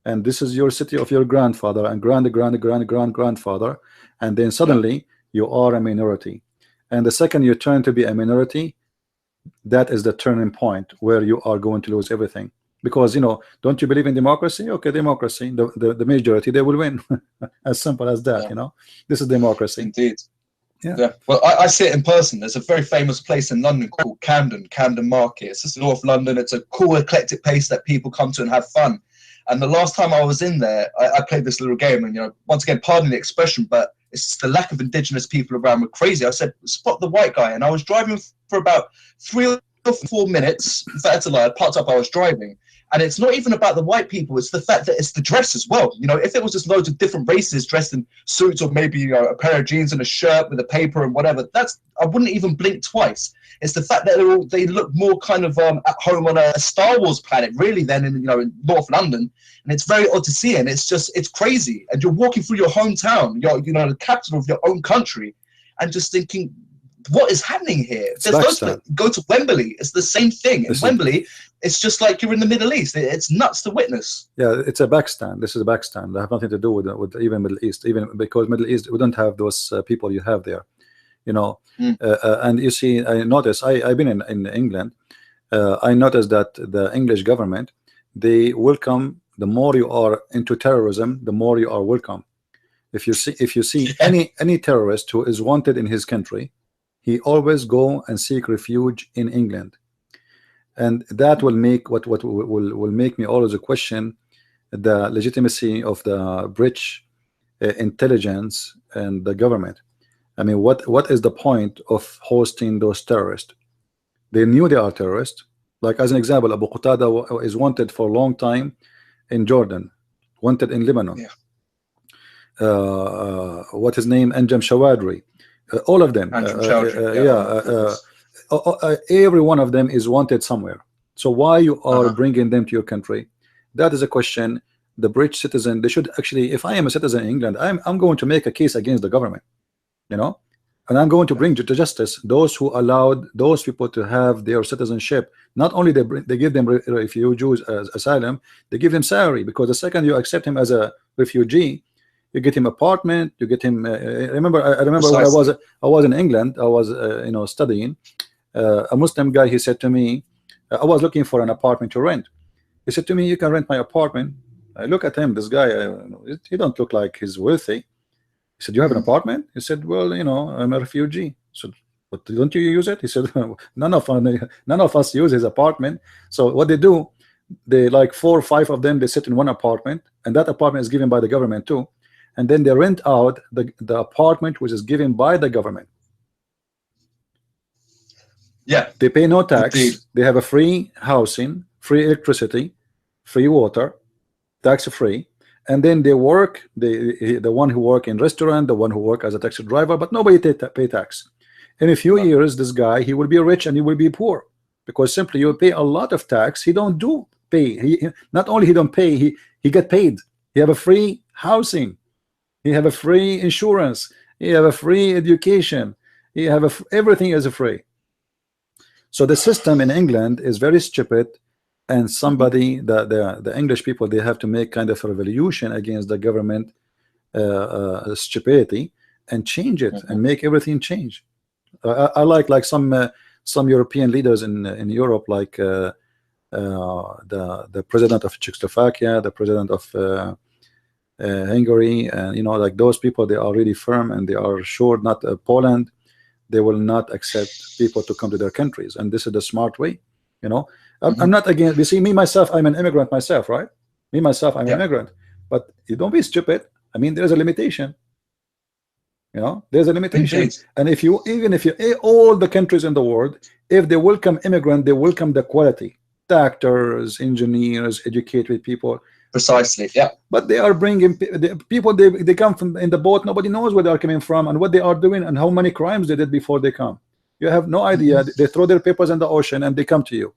and this is your city of your grandfather and grandfather, and then suddenly you are a minority, and the second you turn to be a minority, that is the turning point where you are going to lose everything. Because don't you believe in democracy? Okay, democracy, the majority, they will win. As simple as that. This is democracy. Indeed. Yeah. Well, I see it in person. There's a very famous place in London called Camden Market. It's just North London. It's a cool, eclectic place that people come to and have fun. And the last time I was in there, I played this little game, and once again, pardon the expression, but it's just the lack of indigenous people around were crazy. I said, spot the white guy, and I was driving for about 3 or 4 minutes. In fact, that's a lie. I parked up, I was driving. And it's not even about the white people, it's the fact that it's the dress as well. If it was just loads of different races dressed in suits, or maybe a pair of jeans and a shirt with a paper and whatever, I wouldn't even blink twice. It's the fact that they look more kind of at home on a Star Wars planet, really, than in North London. And it's very odd to see, and it's crazy. And you're walking through your hometown, the capital of your own country, and just thinking, what is happening here? Go to Wembley. It's the same thing. In Wembley, it's just like you're in the Middle East. It's nuts to witness. Yeah, it's a backstand. This is a backstand. They have nothing to do with even Middle East. Even because Middle East, we don't have those people you have there. And you see, I noticed. I've been in England. I noticed that the English government, they welcome. The more you are into terrorism, the more you are welcome. If you see any terrorist who is wanted in his country, he always go and seek refuge in England, and that will make what will make me always question the legitimacy of the British intelligence and the government. I mean, what is the point of hosting those terrorists? They knew they are terrorists. Like as an example, Abu Qatada is wanted for a long time in Jordan, wanted in Lebanon. What his name? Anjem Shawadri. All of them, every one of them is wanted somewhere. So why you are bringing them to your country? That is a question. The British citizen, they should actually. If I am a citizen in England, I'm going to make a case against the government, and I'm going to bring to justice those who allowed those people to have their citizenship. Not only they give them refugees as asylum, they give them salary, because the second you accept him as a refugee, you get him apartment, you get him. I remember when I was in England, I was studying. A Muslim guy, he said to me, I was looking for an apartment to rent. He said to me, "You can rent my apartment." I look at him. This guy, he don't look like he's wealthy. He said, "You have an apartment?" He said, "Well, I'm a refugee." So But don't you use it? He said, none of us use his apartment. So what they do, they like 4 or 5 of them, they sit in one apartment, and that apartment is given by the government too. And then they rent out the apartment which is given by the government. Yeah, they pay no tax. indeed. They have a free housing, free electricity, free water, tax free. And then they work, the one who work in restaurant, the one who work as a taxi driver, but nobody pay tax. In a few years, this guy, he will be rich and he will be poor, because simply you pay a lot of tax. He don't do pay. He not only he don't pay, he get paid. He have a free housing. He have a free insurance. He have a free education. He have everything is free. So the system in England is very stupid, and somebody, the English people, they have to make kind of a revolution against the government stupidity and change it and make everything change. I like some European leaders in Europe, like the president of Czechoslovakia, the president of Hungary, and you know, like those people, they are really firm and they are sure. Not Poland, they will not accept people to come to their countries, and this is the smart way. You know, I'm not against. You see, me myself, I'm an immigrant myself, right? Me myself, I'm an immigrant, but you don't be stupid. I mean, there's a limitation. You know, there's a limitation. Indeed. And if you, even if you, all the countries in the world, if they welcome immigrant, they welcome the quality, doctors, engineers, educated people. Precisely, yeah. But they are bringing people, they come from in the boat, nobody knows where they are coming from and what they are doing and how many crimes they did before they come. You have no idea. They throw their papers in the ocean and they come to you.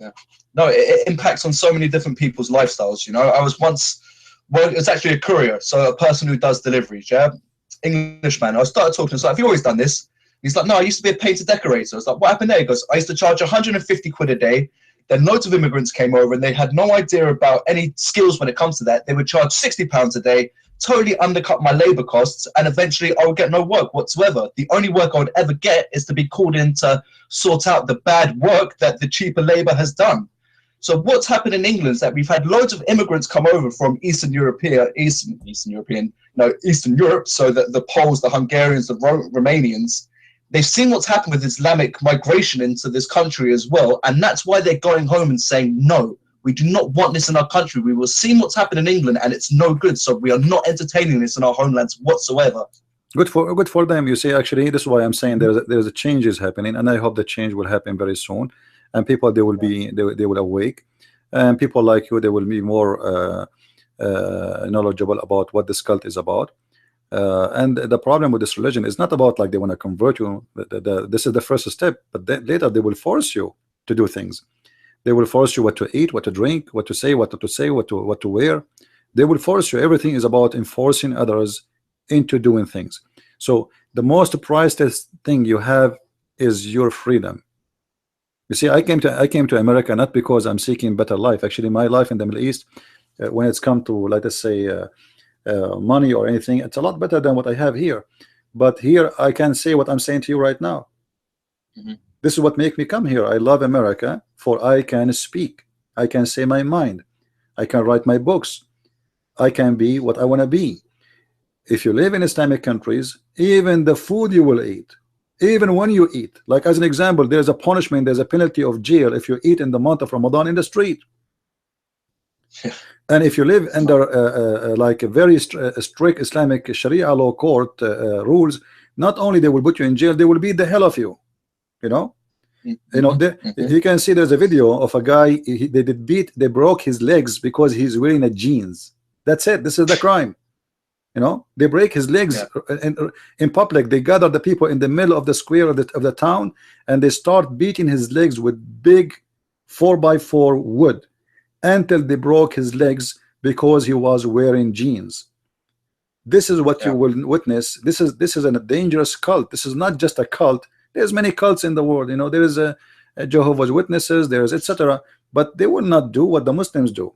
Yeah. No, it impacts on so many different people's lifestyles. You know, I was once, well, it's actually a courier, so a person who does deliveries, yeah? Englishman. I started talking to him, so have you always done this? He's like, no, I used to be a painter decorator. I was like, what happened there? He goes, I used to charge 150 quid a day. Then loads of immigrants came over and they had no idea about any skills when it comes to that. They would charge £60 a day, totally undercut my labor costs, and eventually I would get no work whatsoever. The only work I would ever get is to be called in to sort out the bad work that the cheaper labor has done. So what's happened in England is that we've had loads of immigrants come over from Eastern Europe, so that the Poles, the Hungarians, the Romanians, they've seen what's happened with Islamic migration into this country as well, and that's why they're going home and saying, no, we do not want this in our country. We will see what's happened in England, and it's no good, so we are not entertaining this in our homelands whatsoever. Good for them. You see, actually, this is why I'm saying there's a change is happening, and I hope the change will happen very soon, and people, they will be, they will awake, and people like you, they will be more knowledgeable about what this cult is about. And the problem with this religion is not about like they want to convert you. This is the first step, but then later they will force you to do things. They will force you what to eat, what to drink, what to say, what not to say, what to wear. They will force you. Everything is about enforcing others into doing things. So the most priceless thing you have is your freedom. You see, I came to America not because I'm seeking better life. Actually, my life in the Middle East, when it's come to, let us say, money or anything, it's a lot better than what I have here. But here I can say what I'm saying to you right now. This is what make me come here. I love America, for I can speak, I can say my mind, I can write my books, I can be what I want to be. If you live in Islamic countries, even the food you will eat, even when you eat, like as an example, there's a punishment, there's a penalty of jail if you eat in the month of Ramadan in the street. And if you live under like a very strict Islamic Sharia law court rules, not only they will put you in jail, they will beat the hell of you. You know, you can see there's a video of a guy. They broke his legs because he's wearing a jeans. That's it. This is the crime. You know, they break his legs in public. They gather the people in the middle of the square of the town, and they start beating his legs with big 4x4 wood until they broke his legs because he was wearing jeans. This is what you will witness. This is a dangerous cult. This is not just a cult. There's many cults in the world. You know, there is a Jehovah's Witnesses, there's etc. But they will not do what the Muslims do.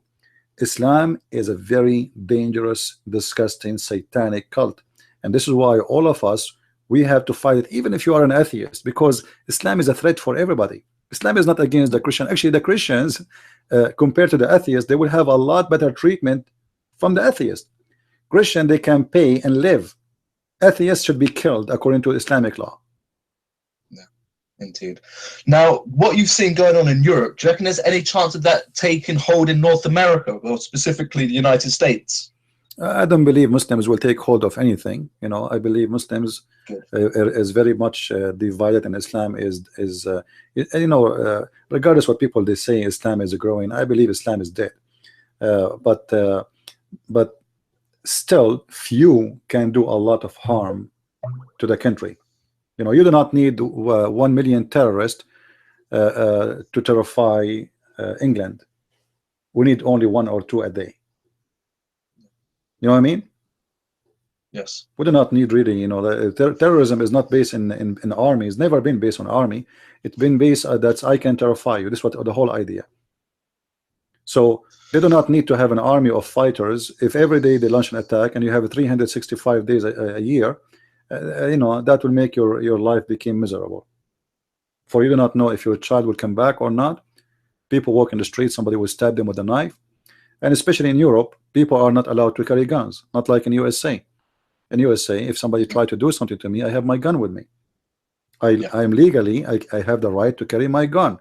Islam is a very dangerous, disgusting, satanic cult, and this is why all of us, we have to fight it, even if you are an atheist, because Islam is a threat for everybody. Islam is not against the Christian. Actually, the Christians, compared to the atheists, they will have a lot better treatment from the atheist. Christian, they can pay and live. Atheists should be killed according to Islamic law. Indeed. Now, what you've seen going on in Europe, do you reckon there's any chance of that taking hold in North America, or specifically the United States? I don't believe Muslims will take hold of anything. You know, I believe Muslims Good. is very much divided, and Islam is you know, regardless what people they say, Islam is growing. I believe Islam is dead. But still, few can do a lot of harm to the country. You know, you do not need 1 million terrorists to terrify England. We need only 1 or 2 a day. You know what I mean? Yes. We do not need really, you know, terrorism is not based in armies. Never been based on army. It's been based that I can terrify you. This is what the whole idea. So they do not need to have an army of fighters. If every day they launch an attack and you have 365 days a year, you know, that will make your life become miserable. For you do not know if your child will come back or not. People walk in the street, somebody will stab them with a knife. And especially in Europe, people are not allowed to carry guns, not like in USA. In USA, if somebody tried to do something to me, I have my gun with me. I am legally, I have the right to carry my gun.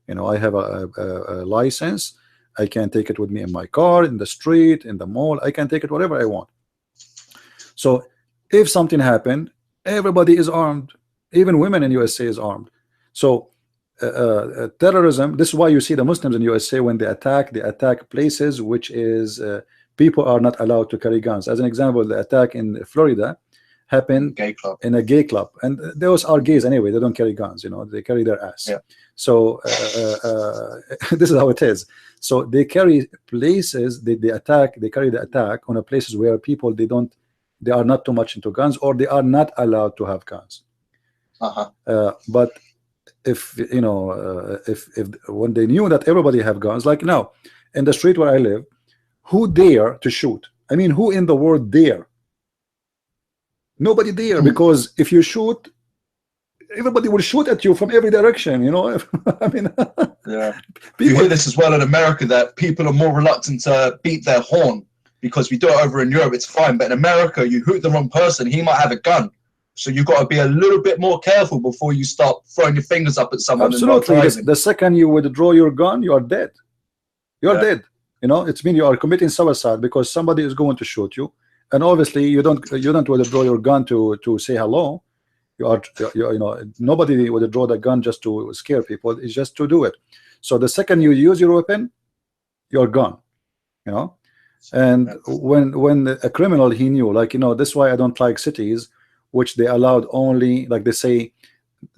You know, I have a license. I can take it with me in my car, in the street, in the mall. I can take it wherever I want. So if something happened, everybody is armed. Even women in USA is armed. So terrorism, this is why you see the Muslims in USA, when they attack places which is people are not allowed to carry guns. As an example, the attack in Florida happened in a gay club, and those are gays anyway. They don't carry guns, you know, they carry their ass. So this is how it is. So they carry places, they carry the attack on a places where people they are not too much into guns, or they are not allowed to have guns. But if you know, if when they knew that everybody have guns, like now in the street where I live, who dare to shoot? I mean, who in the world dare? Nobody dare, because if you shoot, everybody will shoot at you from every direction, you know. I mean, you hear this as well in America, that people are more reluctant to beat their horn, because we do it over in Europe, it's fine, but in America, you hoot the wrong person, he might have a gun. So you've got to be a little bit more careful before you start throwing your fingers up at someone. Absolutely. The second you withdraw your gun, you are dead. You are dead. You know, it's mean you are committing suicide, because somebody is going to shoot you, and obviously you don't withdraw your gun to say hello. You know, nobody would draw the gun just to scare people. It's just to do it. So the second you use your weapon, you're gone. You know, and when a criminal, he knew, like, you know, this is why I don't like cities which they allowed only, like they say,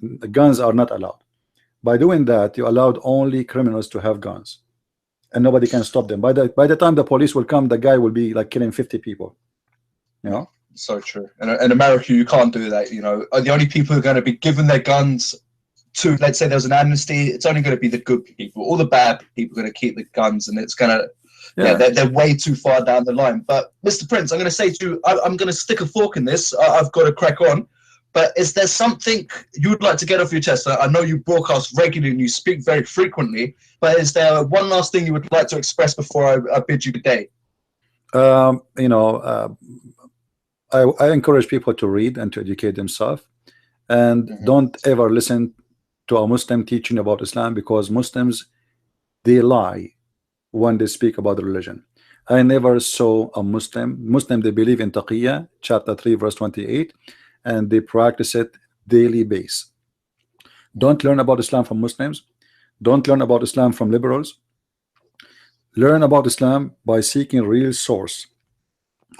the guns are not allowed. By doing that, you allowed only criminals to have guns, and nobody can stop them. By the time the police will come, the guy will be like killing 50 people. You know. So true. And in America, you can't do that. You know, the only people who are going to be given their guns to, let's say there's an amnesty, it's only going to be the good people. All the bad people are going to keep the guns, and it's going to, they're way too far down the line. But Mr. Prince, I'm going to say to you, I'm going to stick a fork in this. I've got to crack on. But is there something you would like to get off your chest? I know you broadcast regularly and you speak very frequently, but is there one last thing you would like to express before I bid you good day? You know, I encourage people to read and to educate themselves, and don't ever listen to a Muslim teaching about Islam, because Muslims, they lie when they speak about the religion. I never saw a Muslim they believe in taqiyya, chapter 3 verse 28, and they practice it daily base. Don't learn about Islam from Muslims. Don't learn about Islam from liberals. Learn about Islam by seeking real source.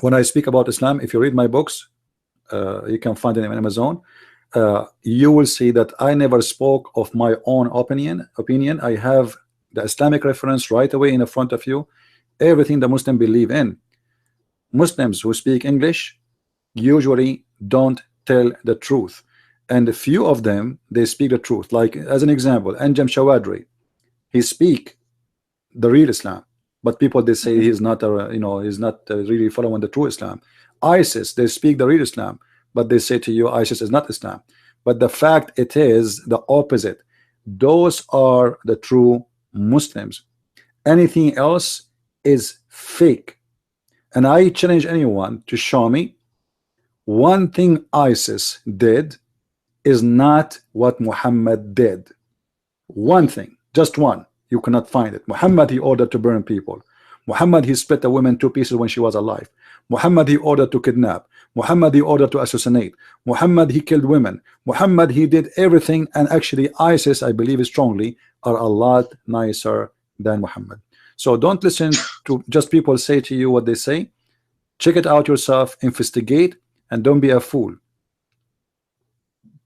When I speak about Islam, if you read my books, you can find them on Amazon. You will see that I never spoke of my own opinion. I have the Islamic reference right away in the front of you. Everything the Muslim believe in. Muslims who speak English usually don't tell the truth, and a few of them, they speak the truth. Like, as an example, Anjem Shawadri, he speak the real Islam, but people, they say he's not you know, he's not really following the true Islam. ISIS, they speak the real Islam, but they say to you ISIS is not Islam. But the fact it is the opposite. Those are the true Muslims. Anything else is fake. And I challenge anyone to show me one thing ISIS did is not what Muhammad did. One thing, just one, you cannot find it. Muhammad, he ordered to burn people. Muhammad, he split a woman two pieces when she was alive. Muhammad, he ordered to kidnap. Muhammad, he ordered to assassinate. Muhammad, he killed women. Muhammad, he did everything. And actually ISIS, I believe strongly, are a lot nicer than Muhammad. So don't listen to just people say to you what they say. Check it out yourself, investigate, and don't be a fool.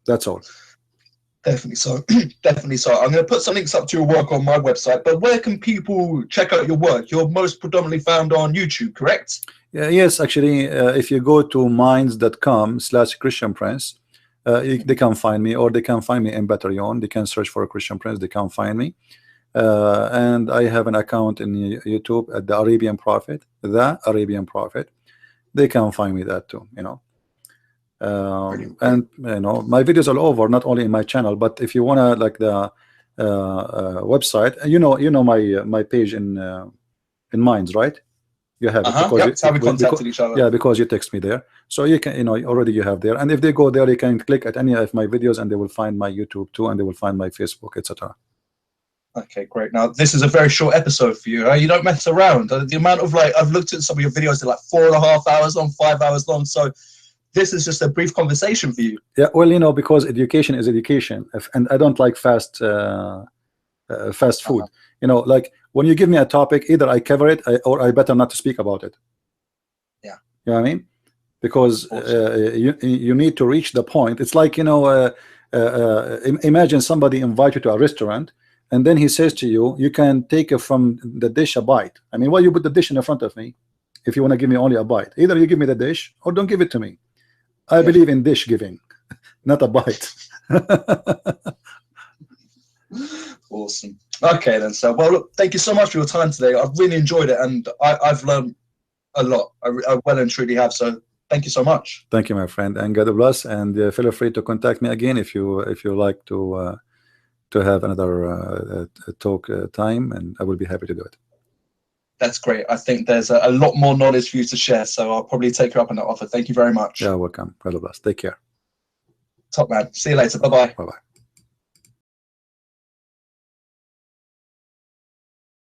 That's all. Definitely so. Definitely so. I'm going to put some links up to your work on my website, but where can people check out your work? You're most predominantly found on YouTube, correct? Yes, actually, if you go to minds.com/Christian Prince, they can find me, or they can find me in Batterion. They can search for a Christian Prince, they can find me. And I have an account in YouTube at the Arabian Prophet, they can find me that too, you know. And you know, my videos are all over, not only in my channel, but if you wanna like the website, you know my page in Minds, right? You have it because that's how we contacted each other. Yeah, because you text me there, so you can, you know, already you have there. And if they go there, they can click at any of my videos, and they will find my YouTube too, and they will find my Facebook, etc. Okay, great. Now this is a very short episode for you. You don't mess around. The amount of like, I've looked at some of your videos, they're like 4.5 hours long, 5 hours long. So this is just a brief conversation for you. Yeah, well, you know, because education is education, and I don't like fast food. You know, like when you give me a topic, either I cover it, or I better not to speak about it. Yeah, you know what I mean? Because you need to reach the point. It's like, you know, imagine somebody invite you to a restaurant, and then he says to you, you can take from the dish a bite. I mean, why you put the dish in the front of me if you want to give me only a bite? Either you give me the dish or don't give it to me. I believe in dish giving, not a bite. Awesome. Okay then. So, well, look, thank you so much for your time today. I've really enjoyed it, and I've learned a lot. I well and truly have. So thank you so much. Thank you, my friend, and God bless. And feel free to contact me again if you like to have another talk time, and I will be happy to do it. That's great. I think there's a lot more knowledge for you to share, so I'll probably take you up on that offer. Thank you very much. Yeah, welcome. God bless. Take care. Top man. See you later. Bye bye. Bye bye.